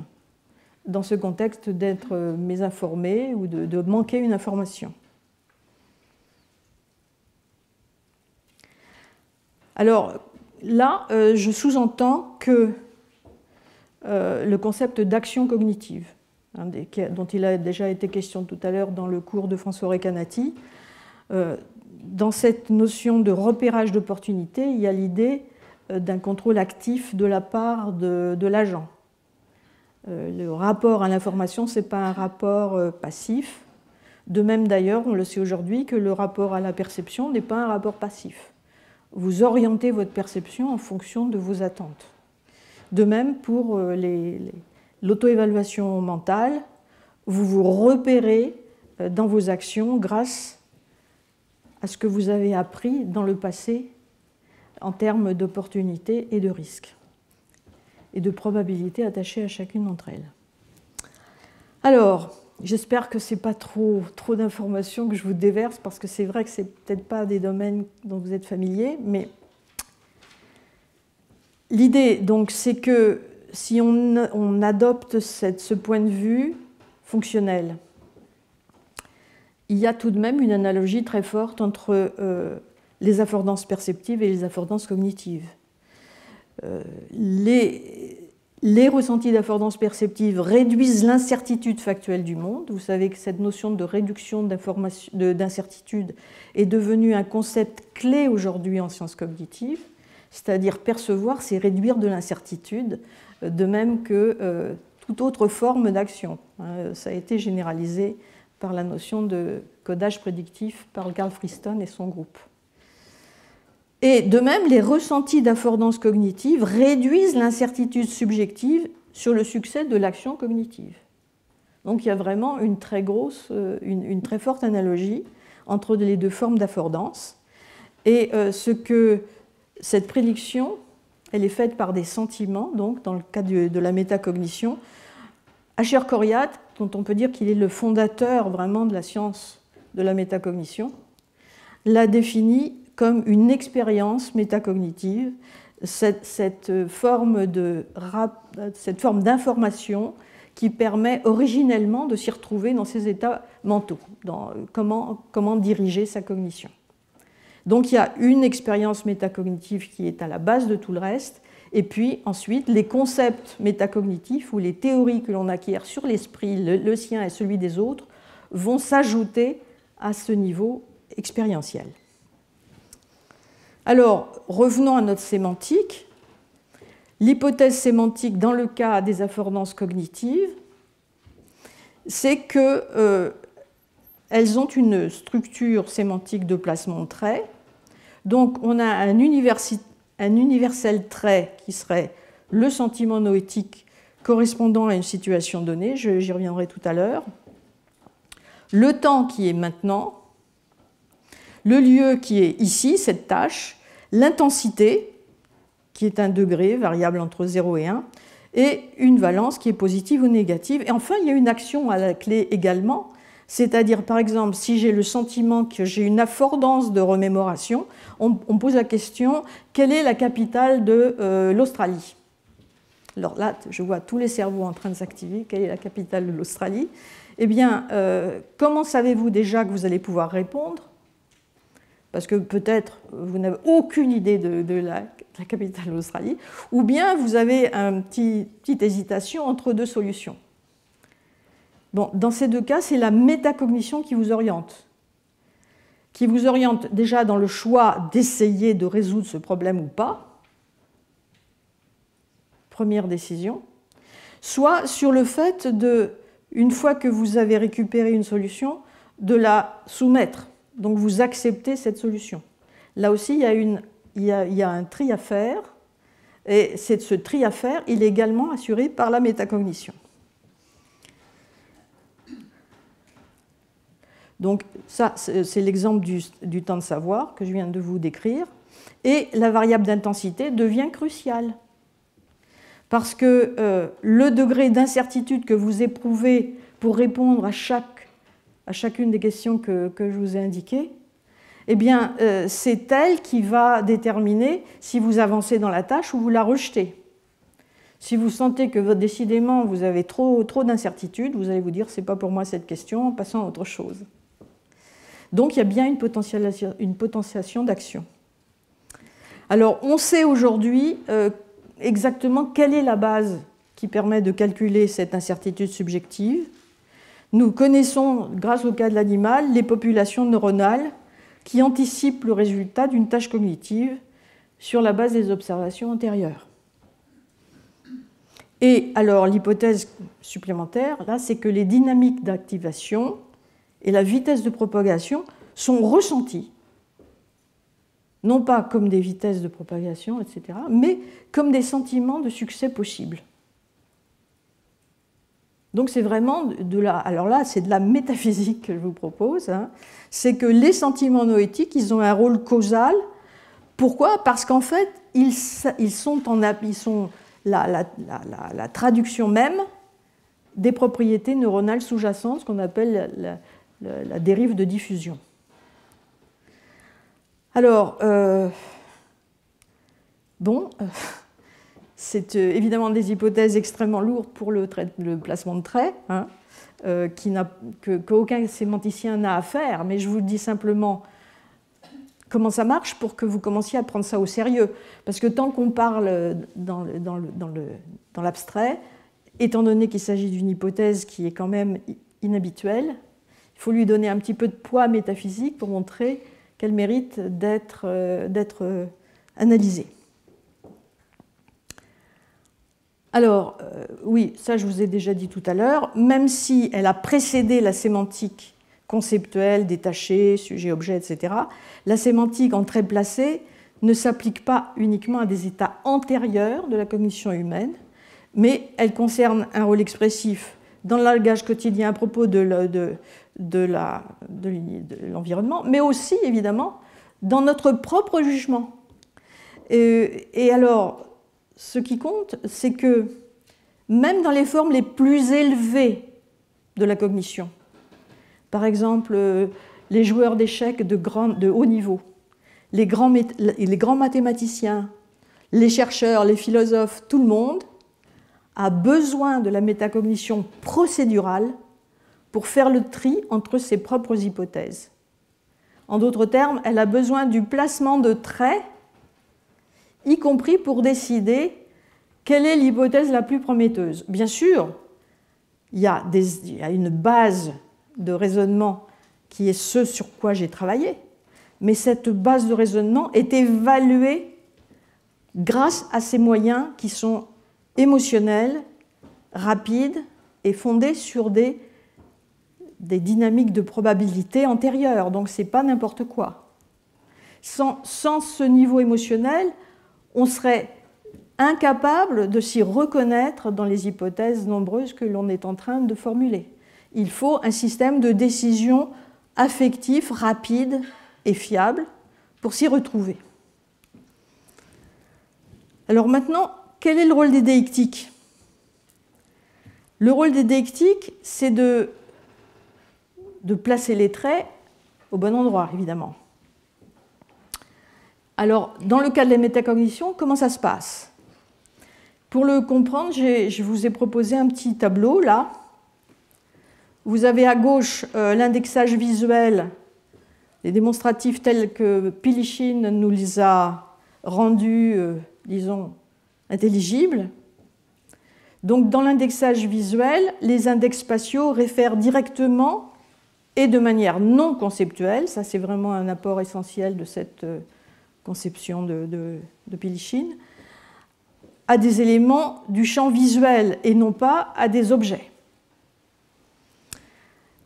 dans ce contexte d'être mésinformé ou de manquer une information. Alors là, je sous-entends que le concept d'action cognitive, dont il a déjà été question tout à l'heure dans le cours de François Recanati, dans cette notion de repérage d'opportunités, il y a l'idée d'un contrôle actif de la part de l'agent. Le rapport à l'information, ce n'est pas un rapport passif. De même d'ailleurs, on le sait aujourd'hui, que le rapport à la perception n'est pas un rapport passif. Vous orientez votre perception en fonction de vos attentes. De même pour l'auto-évaluation mentale, vous vous repérez dans vos actions grâce à ce que vous avez appris dans le passé en termes d'opportunités et de risques et de probabilités attachées à chacune d'entre elles. Alors, j'espère que ce n'est pas trop d'informations que je vous déverse, parce que c'est vrai que ce n'est peut-être pas des domaines dont vous êtes familiers, mais l'idée, donc, c'est que si on adopte ce point de vue fonctionnel, il y a tout de même une analogie très forte entre les affordances perceptives et les affordances cognitives. Les ressentis d'affordance perceptive réduisent l'incertitude factuelle du monde. Vous savez que cette notion de réduction d'incertitude est devenue un concept clé aujourd'hui en sciences cognitives, c'est-à-dire percevoir, c'est réduire de l'incertitude, de même que toute autre forme d'action. Ça a été généralisé par la notion de codage prédictif par Carl Friston et son groupe. Et de même, les ressentis d'affordance cognitive réduisent l'incertitude subjective sur le succès de l'action cognitive. Donc il y a vraiment une très forte analogie entre les deux formes d'affordance. Et cette prédiction, elle est faite par des sentiments, donc dans le cas de la métacognition. Asher Coriat, dont on peut dire qu'il est le fondateur vraiment de la science de la métacognition, l'a défini comme une expérience métacognitive, cette forme d'information qui permet originellement de s'y retrouver dans ses états mentaux, dans comment diriger sa cognition. Donc il y a une expérience métacognitive qui est à la base de tout le reste, et puis ensuite les concepts métacognitifs ou les théories que l'on acquiert sur l'esprit, le sien et celui des autres, vont s'ajouter à ce niveau expérientiel. Alors, revenons à notre sémantique. L'hypothèse sémantique dans le cas des affordances cognitives, c'est qu'elles ont une structure sémantique de placement de traits. Donc, on a un universel trait qui serait le sentiment noétique correspondant à une situation donnée, j'y reviendrai tout à l'heure. Le temps qui est maintenant, le lieu qui est ici, cette tâche, l'intensité, qui est un degré variable entre 0 et 1, et une valence qui est positive ou négative. Et enfin, il y a une action à la clé également, c'est-à-dire, par exemple, si j'ai le sentiment que j'ai une affordance de remémoration, on pose la question, quelle est la capitale de l'Australie? Alors là, je vois tous les cerveaux en train de s'activer, quelle est la capitale de l'Australie? Eh bien, comment savez-vous déjà que vous allez pouvoir répondre? Parce que peut-être vous n'avez aucune idée de la capitale de l'Australie, ou bien vous avez une petite hésitation entre deux solutions. Bon, dans ces deux cas, c'est la métacognition qui vous oriente déjà dans le choix d'essayer de résoudre ce problème ou pas, première décision, soit sur le fait une fois que vous avez récupéré une solution, de la soumettre. Donc vous acceptez cette solution. Là aussi, il y a un tri à faire, et ce tri à faire, il est également assuré par la métacognition. Donc ça, c'est l'exemple du temps de savoir que je viens de vous décrire. Et la variable d'intensité devient cruciale. Parce que le degré d'incertitude que vous éprouvez pour répondre à chacune des questions que je vous ai indiquées, eh bien, c'est elle qui va déterminer si vous avancez dans la tâche ou vous la rejetez. Si vous sentez que décidément vous avez trop d'incertitude, vous allez vous dire c'est pas pour moi cette question, passons à autre chose. Donc il y a bien une potentiation d'action. Alors on sait aujourd'hui exactement quelle est la base qui permet de calculer cette incertitude subjective. Nous connaissons, grâce au cas de l'animal, les populations neuronales qui anticipent le résultat d'une tâche cognitive sur la base des observations antérieures. Et alors l'hypothèse supplémentaire, là, c'est que les dynamiques d'activation et la vitesse de propagation sont ressenties, non pas comme des vitesses de propagation, etc., mais comme des sentiments de succès possibles. Donc c'est vraiment alors là, c'est de la métaphysique que je vous propose, hein. C'est que les sentiments noétiques, ils ont un rôle causal. Pourquoi? Parce qu'en fait, ils sont la traduction même des propriétés neuronales sous-jacentes, ce qu'on appelle la dérive de diffusion. Alors, c'est évidemment des hypothèses extrêmement lourdes pour le placement de traits, hein, qu'aucun sémanticien n'a à faire, mais je vous dis simplement comment ça marche pour que vous commenciez à prendre ça au sérieux. Parce que tant qu'on parle dans l'abstrait, étant donné qu'il s'agit d'une hypothèse qui est quand même inhabituelle, il faut lui donner un petit peu de poids métaphysique pour montrer qu'elle mérite d'être analysée. Alors, oui, ça je vous ai déjà dit tout à l'heure, même si elle a précédé la sémantique conceptuelle, détachée, sujet-objet, etc., la sémantique en trait placé ne s'applique pas uniquement à des états antérieurs de la cognition humaine, mais elle concerne un rôle expressif dans le langage quotidien à propos de l'environnement, mais aussi, évidemment, dans notre propre jugement. Et alors, ce qui compte, c'est que même dans les formes les plus élevées de la cognition, par exemple les joueurs d'échecs de haut niveau, les grands mathématiciens, les chercheurs, les philosophes, tout le monde a besoin de la métacognition procédurale pour faire le tri entre ses propres hypothèses. En d'autres termes, elle a besoin du placement de traits, y compris pour décider quelle est l'hypothèse la plus prometteuse. Bien sûr, il y a une base de raisonnement qui est ce sur quoi j'ai travaillé, mais cette base de raisonnement est évaluée grâce à ces moyens qui sont émotionnels, rapides et fondés sur des dynamiques de probabilité antérieures. Donc ce n'est pas n'importe quoi. Sans ce niveau émotionnel, on serait incapable de s'y reconnaître dans les hypothèses nombreuses que l'on est en train de formuler. Il faut un système de décision affectif, rapide et fiable pour s'y retrouver. Alors maintenant, quel est le rôle des déictiques? Le rôle des déictiques, c'est de placer les traits au bon endroit, évidemment. Alors, dans le cas de la métacognition, comment ça se passe? Pour le comprendre, je vous ai proposé un petit tableau, là. Vous avez à gauche l'indexage visuel, les démonstratifs tels que Pilychine nous les a rendus, disons, intelligibles. Donc, dans l'indexage visuel, les index spatiaux réfèrent directement et de manière non conceptuelle, ça c'est vraiment un apport essentiel de cette conception de Pilychine, à des éléments du champ visuel et non pas à des objets.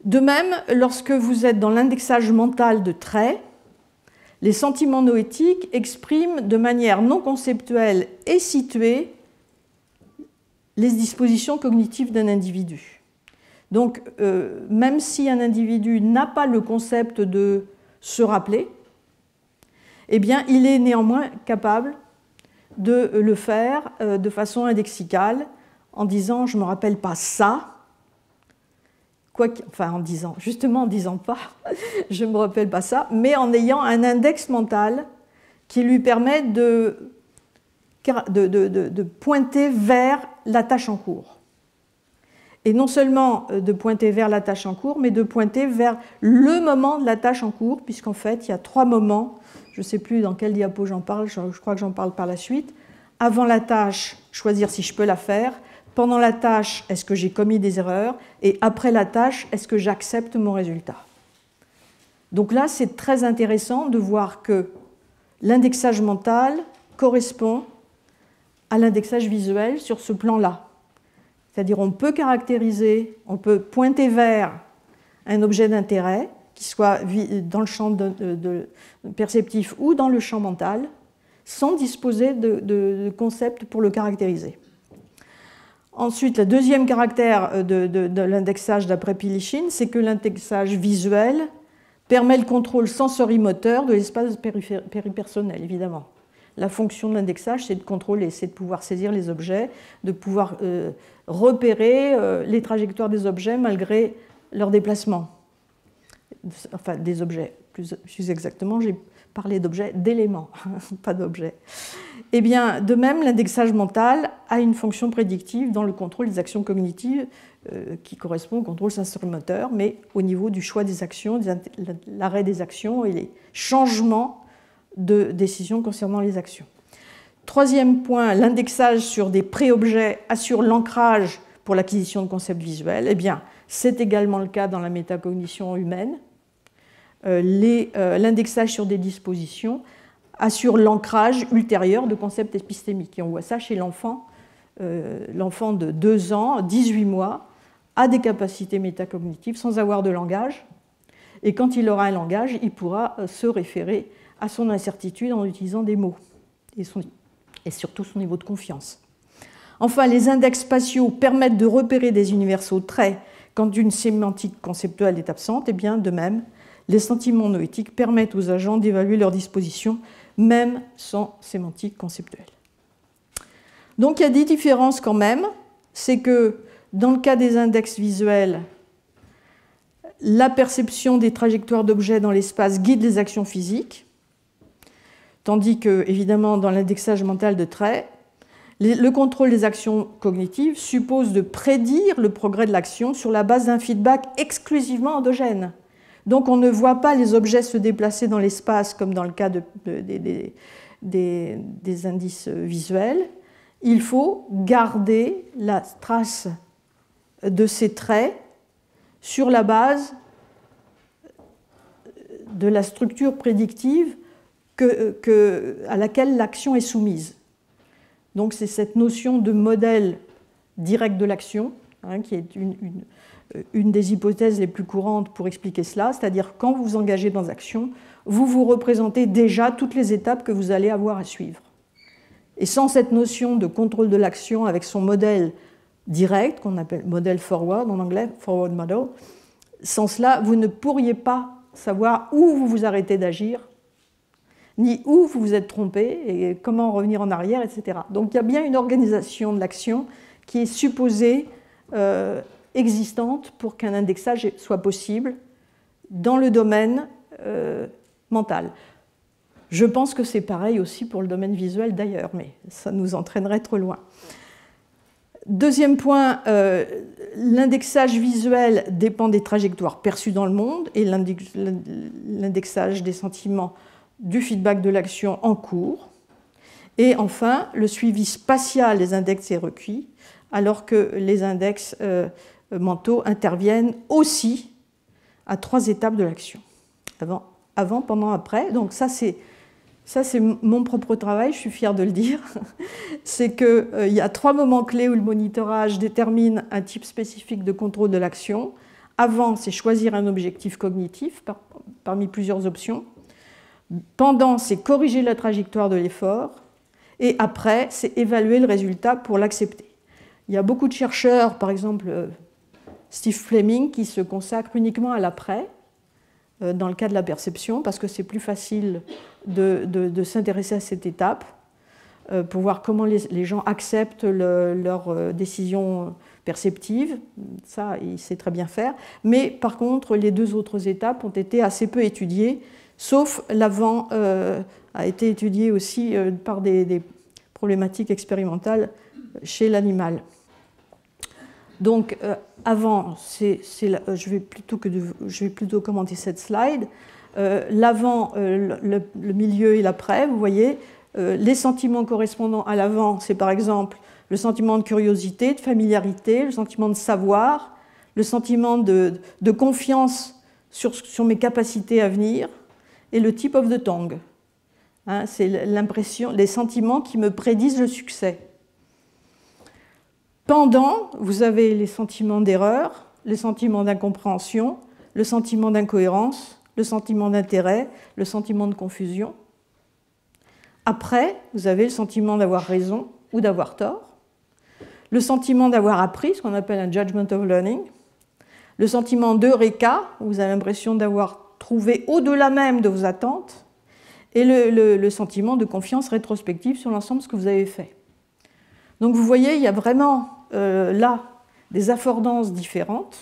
De même, lorsque vous êtes dans l'indexage mental de traits, les sentiments noétiques expriment de manière non conceptuelle et située les dispositions cognitives d'un individu. Donc, même si un individu n'a pas le concept de se rappeler, eh bien, il est néanmoins capable de le faire de façon indexicale, en disant « je ne me rappelle pas ça », justement en disant pas « je ne me rappelle pas ça », mais en ayant un index mental qui lui permet de pointer vers la tâche en cours. Et non seulement de pointer vers la tâche en cours, mais de pointer vers le moment de la tâche en cours, puisqu'en fait, il y a 3 moments, je ne sais plus dans quel diapo j'en parle, je crois que j'en parle par la suite. Avant la tâche, choisir si je peux la faire. Pendant la tâche, est-ce que j'ai commis des erreurs? Et après la tâche, est-ce que j'accepte mon résultat? Donc là, c'est très intéressant de voir que l'indexage mental correspond à l'indexage visuel sur ce plan-là. C'est-à-dire on peut caractériser, on peut pointer vers un objet d'intérêt, qui soit dans le champ perceptif ou dans le champ mental, sans disposer de concept pour le caractériser. Ensuite, le deuxième caractère de l'indexage d'après Pilychine, c'est que l'indexage visuel permet le contrôle sensorimoteur de l'espace péripersonnel, évidemment. La fonction de l'indexage, c'est de contrôler, c'est de pouvoir saisir les objets, de pouvoir repérer les trajectoires des objets malgré leur déplacement. Enfin, des objets, plus exactement, j'ai parlé d'objets, d'éléments, pas d'objets. Eh bien, de même, l'indexage mental a une fonction prédictive dans le contrôle des actions cognitives qui correspond au contrôle sensorimoteur, mais au niveau du choix des actions, l'arrêt des actions et les changements de décision concernant les actions. Troisième point, l'indexage sur des pré-objets assure l'ancrage pour l'acquisition de concepts visuels. Eh bien, c'est également le cas dans la métacognition humaine. L'indexage sur des dispositions assure l'ancrage ultérieur de concepts épistémiques. Et on voit ça chez l'enfant. L'enfant de 2 ans, 18 mois, a des capacités métacognitives sans avoir de langage. Et quand il aura un langage, il pourra se référer à son incertitude en utilisant des mots, et surtout son niveau de confiance. Enfin, les index spatiaux permettent de repérer des universaux traits quand une sémantique conceptuelle est absente, et bien de même, les sentiments noétiques permettent aux agents d'évaluer leurs dispositions, même sans sémantique conceptuelle. Donc il y a des différences quand même, c'est que dans le cas des index visuels, la perception des trajectoires d'objets dans l'espace guide les actions physiques, tandis que, évidemment, dans l'indexage mental de traits, le contrôle des actions cognitives suppose de prédire le progrès de l'action sur la base d'un feedback exclusivement endogène. Donc on ne voit pas les objets se déplacer dans l'espace comme dans le cas des indices visuels. Il faut garder la trace de ces traits sur la base de la structure prédictive à laquelle l'action est soumise. Donc c'est cette notion de modèle direct de l'action, qui est une des hypothèses les plus courantes pour expliquer cela, c'est-à-dire quand vous vous engagez dans l'action, vous vous représentez déjà toutes les étapes que vous allez avoir à suivre. Et sans cette notion de contrôle de l'action avec son modèle direct, qu'on appelle modèle forward en anglais, forward model, sans cela, vous ne pourriez pas savoir où vous vous arrêtez d'agir, ni où vous vous êtes trompé, et comment revenir en arrière, etc. Donc il y a bien une organisation de l'action qui est supposée existante pour qu'un indexage soit possible dans le domaine mental. Je pense que c'est pareil aussi pour le domaine visuel d'ailleurs, mais ça nous entraînerait trop loin. Deuxième point, l'indexage visuel dépend des trajectoires perçues dans le monde et l'indexage des sentiments du feedback de l'action en cours. Et enfin, le suivi spatial des index est requis, alors que les index mentaux interviennent aussi à 3 étapes de l'action. Avant, pendant, après. Donc ça, c'est mon propre travail, je suis fière de le dire. C'est qu'il y a 3 moments clés où le monitorage détermine un type spécifique de contrôle de l'action. Avant, c'est choisir un objectif cognitif parmi plusieurs options. Pendant, c'est corriger la trajectoire de l'effort. Et après, c'est évaluer le résultat pour l'accepter. Il y a beaucoup de chercheurs, par exemple Steve Fleming, qui se consacrent uniquement à l'après, dans le cas de la perception, parce que c'est plus facile de s'intéresser à cette étape, pour voir comment les gens acceptent leurs décisions perceptives. Ça, il sait très bien faire. Mais par contre, les 2 autres étapes ont été assez peu étudiées, sauf l'avant a été étudié aussi par des problématiques expérimentales chez l'animal. Donc, avant, je vais plutôt commenter cette slide. L'avant, le milieu et l'après, vous voyez. Les sentiments correspondant à l'avant, c'est par exemple le sentiment de curiosité, de familiarité, le sentiment de savoir, le sentiment de confiance sur mes capacités à venir, et le tip of the tongue. C'est l'impression, les sentiments qui me prédisent le succès. Pendant, vous avez les sentiments d'erreur, les sentiments d'incompréhension, le sentiment d'incohérence, le sentiment d'intérêt, le sentiment de confusion. Après, vous avez le sentiment d'avoir raison ou d'avoir tort, le sentiment d'avoir appris, ce qu'on appelle un judgment of learning, le sentiment d'eureka, où vous avez l'impression d'avoir trouvé au-delà même de vos attentes, et le sentiment de confiance rétrospective sur l'ensemble de ce que vous avez fait. Donc vous voyez, il y a vraiment là des affordances différentes,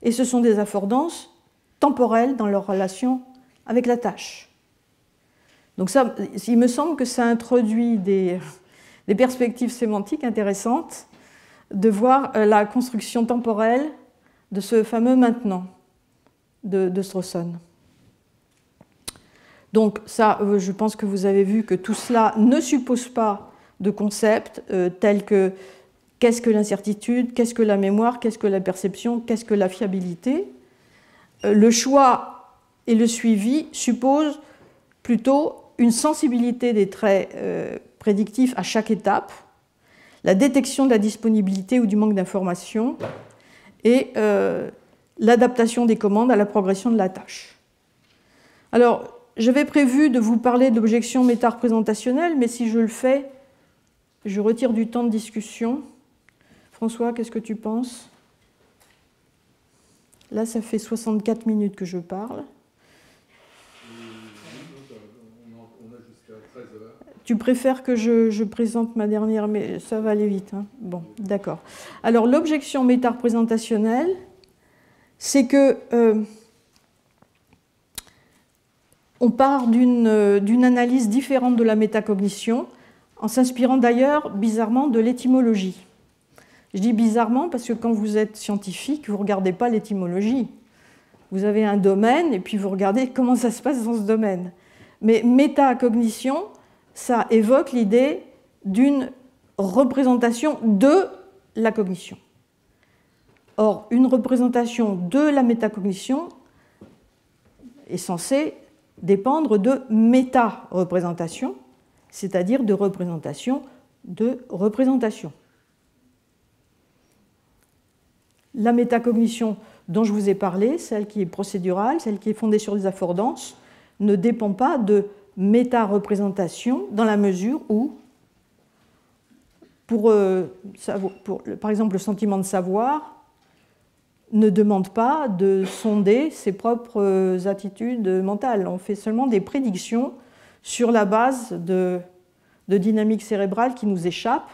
et ce sont des affordances temporelles dans leur relation avec la tâche. Donc ça, il me semble que ça introduit des perspectives sémantiques intéressantes de voir la construction temporelle de ce fameux maintenant de Strawson. Donc ça, je pense que vous avez vu que tout cela ne suppose pas de concepts tels que qu'est-ce que l'incertitude, qu'est-ce que la mémoire, qu'est-ce que la perception, qu'est-ce que la fiabilité. Le choix et le suivi supposent plutôt une sensibilité des traits prédictifs à chaque étape, la détection de la disponibilité ou du manque d'information et l'adaptation des commandes à la progression de la tâche. Alors, j'avais prévu de vous parler d'objections méta-représentationnelles, mais si je le fais, je retire du temps de discussion. François, qu'est-ce que tu penses? Là, ça fait 64 minutes que je parle. Tu préfères que je présente ma dernière, mais ça va aller vite. Hein. Bon, d'accord. Alors, l'objection méta-représentationnelle, c'est que on part d'une analyse différente de la métacognition, en s'inspirant d'ailleurs, bizarrement, de l'étymologie. Je dis bizarrement parce que quand vous êtes scientifique, vous ne regardez pas l'étymologie. Vous avez un domaine et puis vous regardez comment ça se passe dans ce domaine. Mais métacognition, ça évoque l'idée d'une représentation de la cognition. Or, une représentation de la métacognition est censée dépendre de méta-représentation, c'est-à-dire de représentation de représentation. La métacognition dont je vous ai parlé, celle qui est procédurale, celle qui est fondée sur des affordances, ne dépend pas de méta-représentation dans la mesure où, par exemple, le sentiment de savoir ne demande pas de sonder ses propres attitudes mentales. On fait seulement des prédictions sur la base de dynamiques cérébrales qui nous échappent,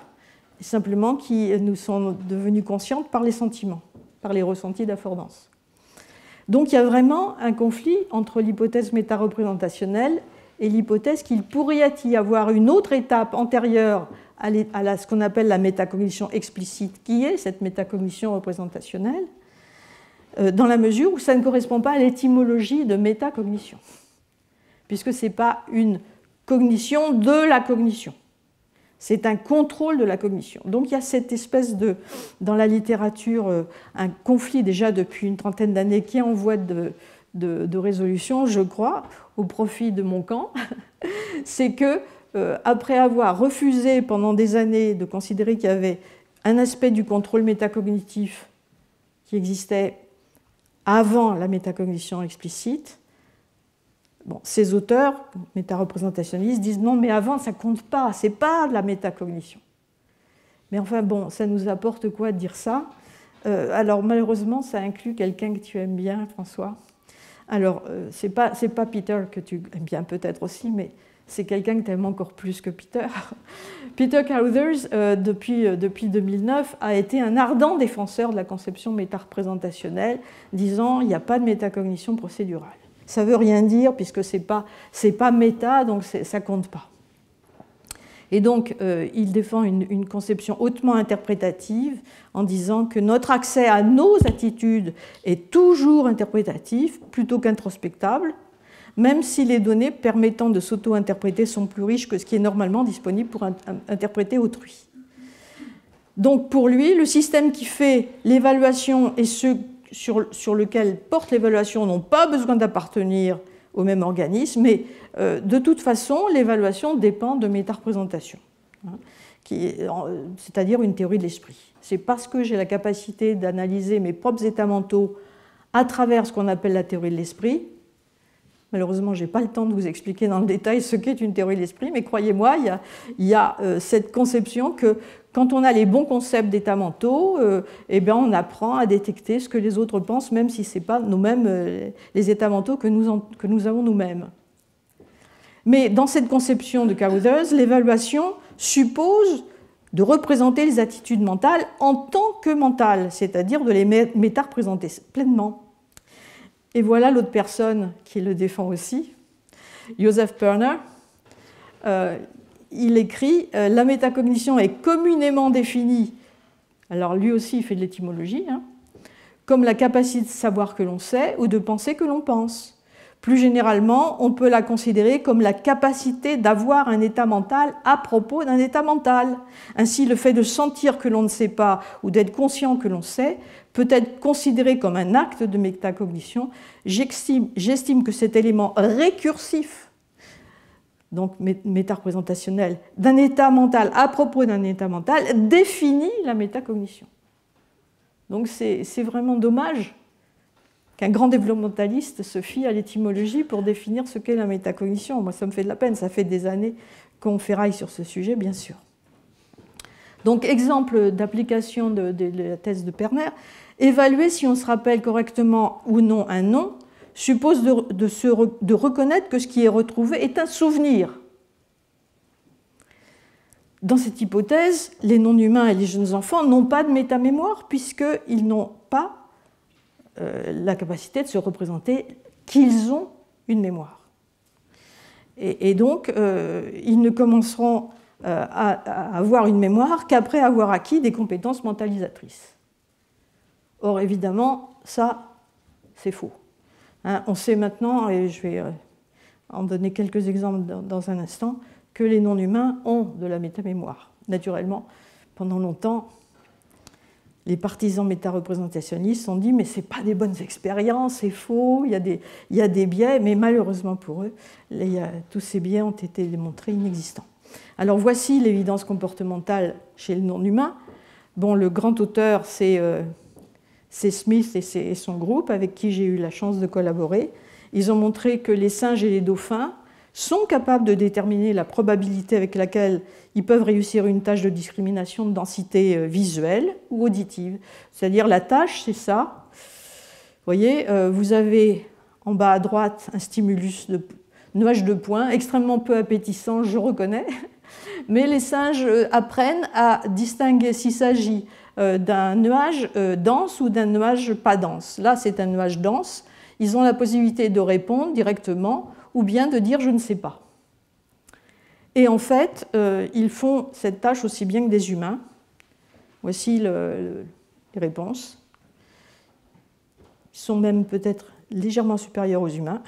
et simplement qui nous sont devenues conscientes par les sentiments, par les ressentis d'affordance. Donc il y a vraiment un conflit entre l'hypothèse méta-représentationnelle et l'hypothèse qu'il pourrait y avoir une autre étape antérieure à ce qu'on appelle la métacognition explicite, qui est cette métacognition représentationnelle, dans la mesure où ça ne correspond pas à l'étymologie de métacognition, puisque ce n'est pas une cognition de la cognition, c'est un contrôle de la cognition. Donc il y a cette espèce dans la littérature, un conflit déjà depuis une trentaine d'années qui est en voie de résolution, je crois, au profit de mon camp, c'est que après avoir refusé pendant des années de considérer qu'il y avait un aspect du contrôle métacognitif qui existait avant la métacognition explicite, bon, ces auteurs métareprésentationnistes disent non, mais avant ça compte pas, c'est pas de la métacognition. Mais enfin bon, ça nous apporte quoi de dire ça? Alors malheureusement, ça inclut quelqu'un que tu aimes bien, François. Alors c'est pas Peter que tu aimes bien peut-être aussi, mais c'est quelqu'un que tu aimes encore plus que Peter. Peter Carothers, depuis 2009, a été un ardent défenseur de la conception métareprésentationnelle, disant il n'y a pas de métacognition procédurale. Ça ne veut rien dire puisque c'est pas méta, donc ça ne compte pas. Et donc, il défend une conception hautement interprétative en disant que notre accès à nos attitudes est toujours interprétatif plutôt qu'introspectable, même si les données permettant de s'auto-interpréter sont plus riches que ce qui est normalement disponible pour interpréter autrui. Donc pour lui, le système qui fait l'évaluation et ceux sur lequel porte l'évaluation n'ont pas besoin d'appartenir au même organisme, mais de toute façon, l'évaluation dépend de méta-représentation, c'est-à-dire une théorie de l'esprit. C'est parce que j'ai la capacité d'analyser mes propres états mentaux à travers ce qu'on appelle la théorie de l'esprit. Malheureusement, je n'ai pas le temps de vous expliquer dans le détail ce qu'est une théorie de l'esprit, mais croyez-moi, il y a cette conception que quand on a les bons concepts d'états mentaux, eh bien, on apprend à détecter ce que les autres pensent, même si ce n'est pas nous-mêmes les états mentaux que nous avons nous-mêmes. Mais dans cette conception de Carothers, l'évaluation suppose de représenter les attitudes mentales en tant que mentales, c'est-à-dire de les méta-représenter pleinement. Et voilà l'autre personne qui le défend aussi, Joseph Perner. Il écrit « La métacognition est communément définie », alors lui aussi il fait de l'étymologie, comme la capacité de savoir que l'on sait ou de penser que l'on pense. Plus généralement, on peut la considérer comme la capacité d'avoir un état mental à propos d'un état mental. Ainsi, le fait de sentir que l'on ne sait pas ou d'être conscient que l'on sait peut être considéré comme un acte de métacognition. J'estime que cet élément récursif, donc métareprésentationnel, d'un état mental à propos d'un état mental définit la métacognition. Donc c'est vraiment dommage qu'un grand développementaliste se fie à l'étymologie pour définir ce qu'est la métacognition. Moi, ça me fait de la peine, ça fait des années qu'on ferraille sur ce sujet, bien sûr. Donc, exemple d'application de la thèse de Perner, évaluer si on se rappelle correctement ou non un nom suppose de reconnaître que ce qui est retrouvé est un souvenir. dans cette hypothèse, les non-humains et les jeunes enfants n'ont pas de métamémoire puisqu'ils n'ont pas la capacité de se représenter qu'ils ont une mémoire. Et donc, ils ne commenceront à avoir une mémoire qu'après avoir acquis des compétences mentalisatrices. Or, évidemment, ça, c'est faux. Hein, on sait maintenant, et je vais en donner quelques exemples dans un instant, que les non-humains ont de la métamémoire. Naturellement, pendant longtemps, les partisans métareprésentationnistes ont dit « mais ce n'est pas des bonnes expériences, c'est faux, il y a des biais », mais malheureusement pour eux, tous ces biais ont été démontrés inexistants. Alors voici l'évidence comportementale chez le non-humain. Bon, le grand auteur, c'est Smith et son groupe, avec qui j'ai eu la chance de collaborer. Ils ont montré que les singes et les dauphins sont capables de déterminer la probabilité avec laquelle ils peuvent réussir une tâche de discrimination de densité visuelle ou auditive. C'est-à-dire la tâche, c'est ça. Vous voyez, vous avez en bas à droite un stimulus de nuage de points, extrêmement peu appétissant, je reconnais, mais les singes apprennent à distinguer s'il s'agit d'un nuage dense ou d'un nuage pas dense. Là, c'est un nuage dense. Ils ont la possibilité de répondre directement ou bien de dire « je ne sais pas ». Et en fait, ils font cette tâche aussi bien que des humains. Voici les réponses. Ils sont même peut-être légèrement supérieurs aux humains.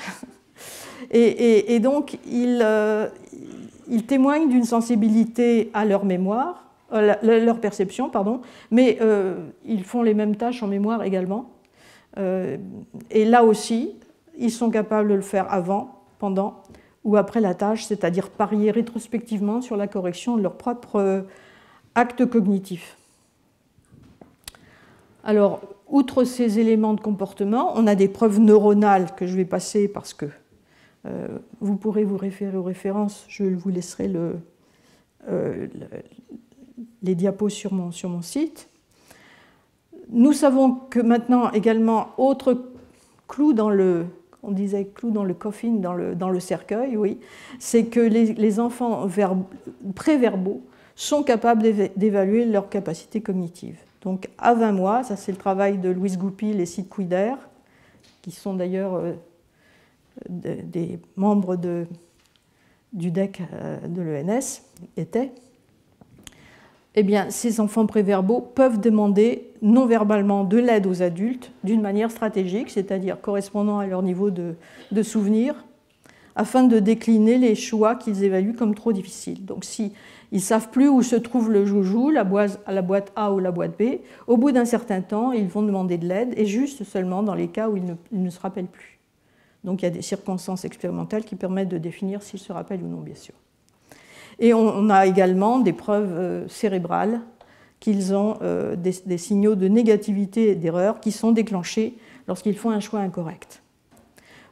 Et donc, ils témoignent d'une sensibilité à leur mémoire, leur perception, pardon, mais ils font les mêmes tâches en mémoire également. Et là aussi, ils sont capables de le faire avant, pendant ou après la tâche, c'est-à-dire parier rétrospectivement sur la correction de leur propre acte cognitif. Alors, outre ces éléments de comportement, on a des preuves neuronales que je vais passer parce que vous pourrez vous référer aux références, je vous laisserai les diapos sur mon site. Nous savons que maintenant également, autre clou dans le, on disait clou dans le coffin, dans le cercueil, oui, c'est que les enfants préverbaux sont capables d'évaluer leur capacité cognitive. Donc à 20 mois, ça c'est le travail de Louise Goupil et Sid Quider, qui sont d'ailleurs des membres du DEC de l'ENS, étaient. Eh bien, ces enfants préverbaux peuvent demander non-verbalement de l'aide aux adultes d'une manière stratégique, c'est-à-dire correspondant à leur niveau de souvenir, afin de décliner les choix qu'ils évaluent comme trop difficiles. Donc, s'ils ne savent plus où se trouve le joujou, la boîte A ou la boîte B, au bout d'un certain temps, ils vont demander de l'aide, et juste seulement dans les cas où ils ne se rappellent plus. Donc, il y a des circonstances expérimentales qui permettent de définir s'ils se rappellent ou non, bien sûr. Et on a également des preuves cérébrales qu'ils ont des signaux de négativité et d'erreur qui sont déclenchés lorsqu'ils font un choix incorrect.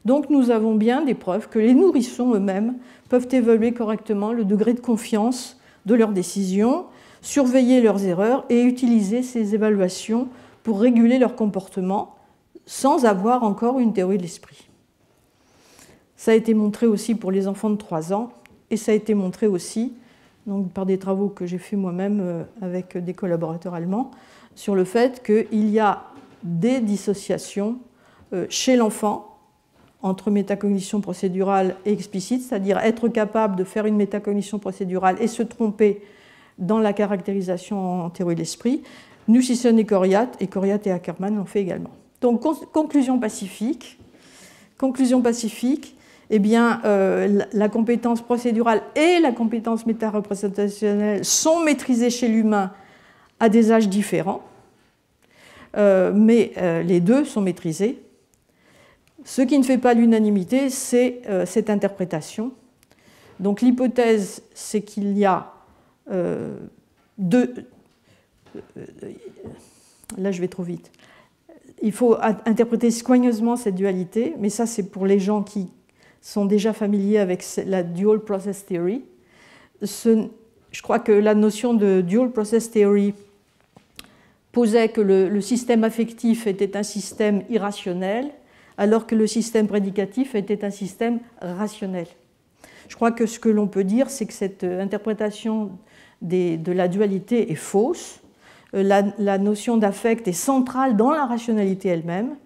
Donc nous avons bien des preuves que les nourrissons eux-mêmes peuvent évaluer correctement le degré de confiance de leurs décisions, surveiller leurs erreurs et utiliser ces évaluations pour réguler leur comportement sans avoir encore une théorie de l'esprit. Ça a été montré aussi pour les enfants de 3 ans. Et ça a été montré aussi donc, par des travaux que j'ai faits moi-même avec des collaborateurs allemands sur le fait qu'il y a des dissociations chez l'enfant entre métacognition procédurale et explicite, c'est-à-dire être capable de faire une métacognition procédurale et se tromper dans la caractérisation en théorie de l'esprit. Nussison et Coriat et Ackermann l'ont fait également. Donc, conclusion pacifique. Eh bien, la compétence procédurale et la compétence métareprésentationnelle sont maîtrisées chez l'humain à des âges différents, mais les deux sont maîtrisés. Ce qui ne fait pas l'unanimité, c'est cette interprétation. Donc l'hypothèse, c'est qu'il y a deux... Là, je vais trop vite. Il faut interpréter soigneusement cette dualité, mais ça, c'est pour les gens qui sont déjà familiers avec la Dual Process Theory. Je crois que la notion de Dual Process Theory posait que le système affectif était un système irrationnel, alors que le système prédicatif était un système rationnel. Je crois que ce que l'on peut dire, c'est que cette interprétation de la dualité est fausse. La notion d'affect est centrale dans la rationalité elle-même.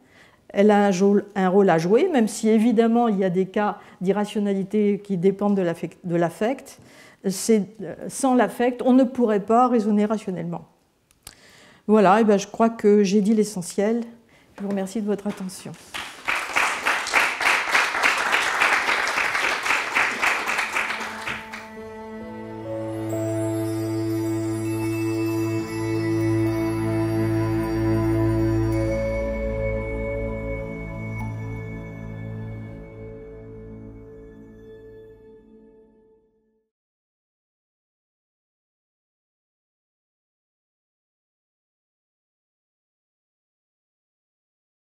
Elle a un rôle à jouer, même si évidemment il y a des cas d'irrationalité qui dépendent de l'affect. Sans l'affect, on ne pourrait pas raisonner rationnellement. Voilà, et bien je crois que j'ai dit l'essentiel. Je vous remercie de votre attention.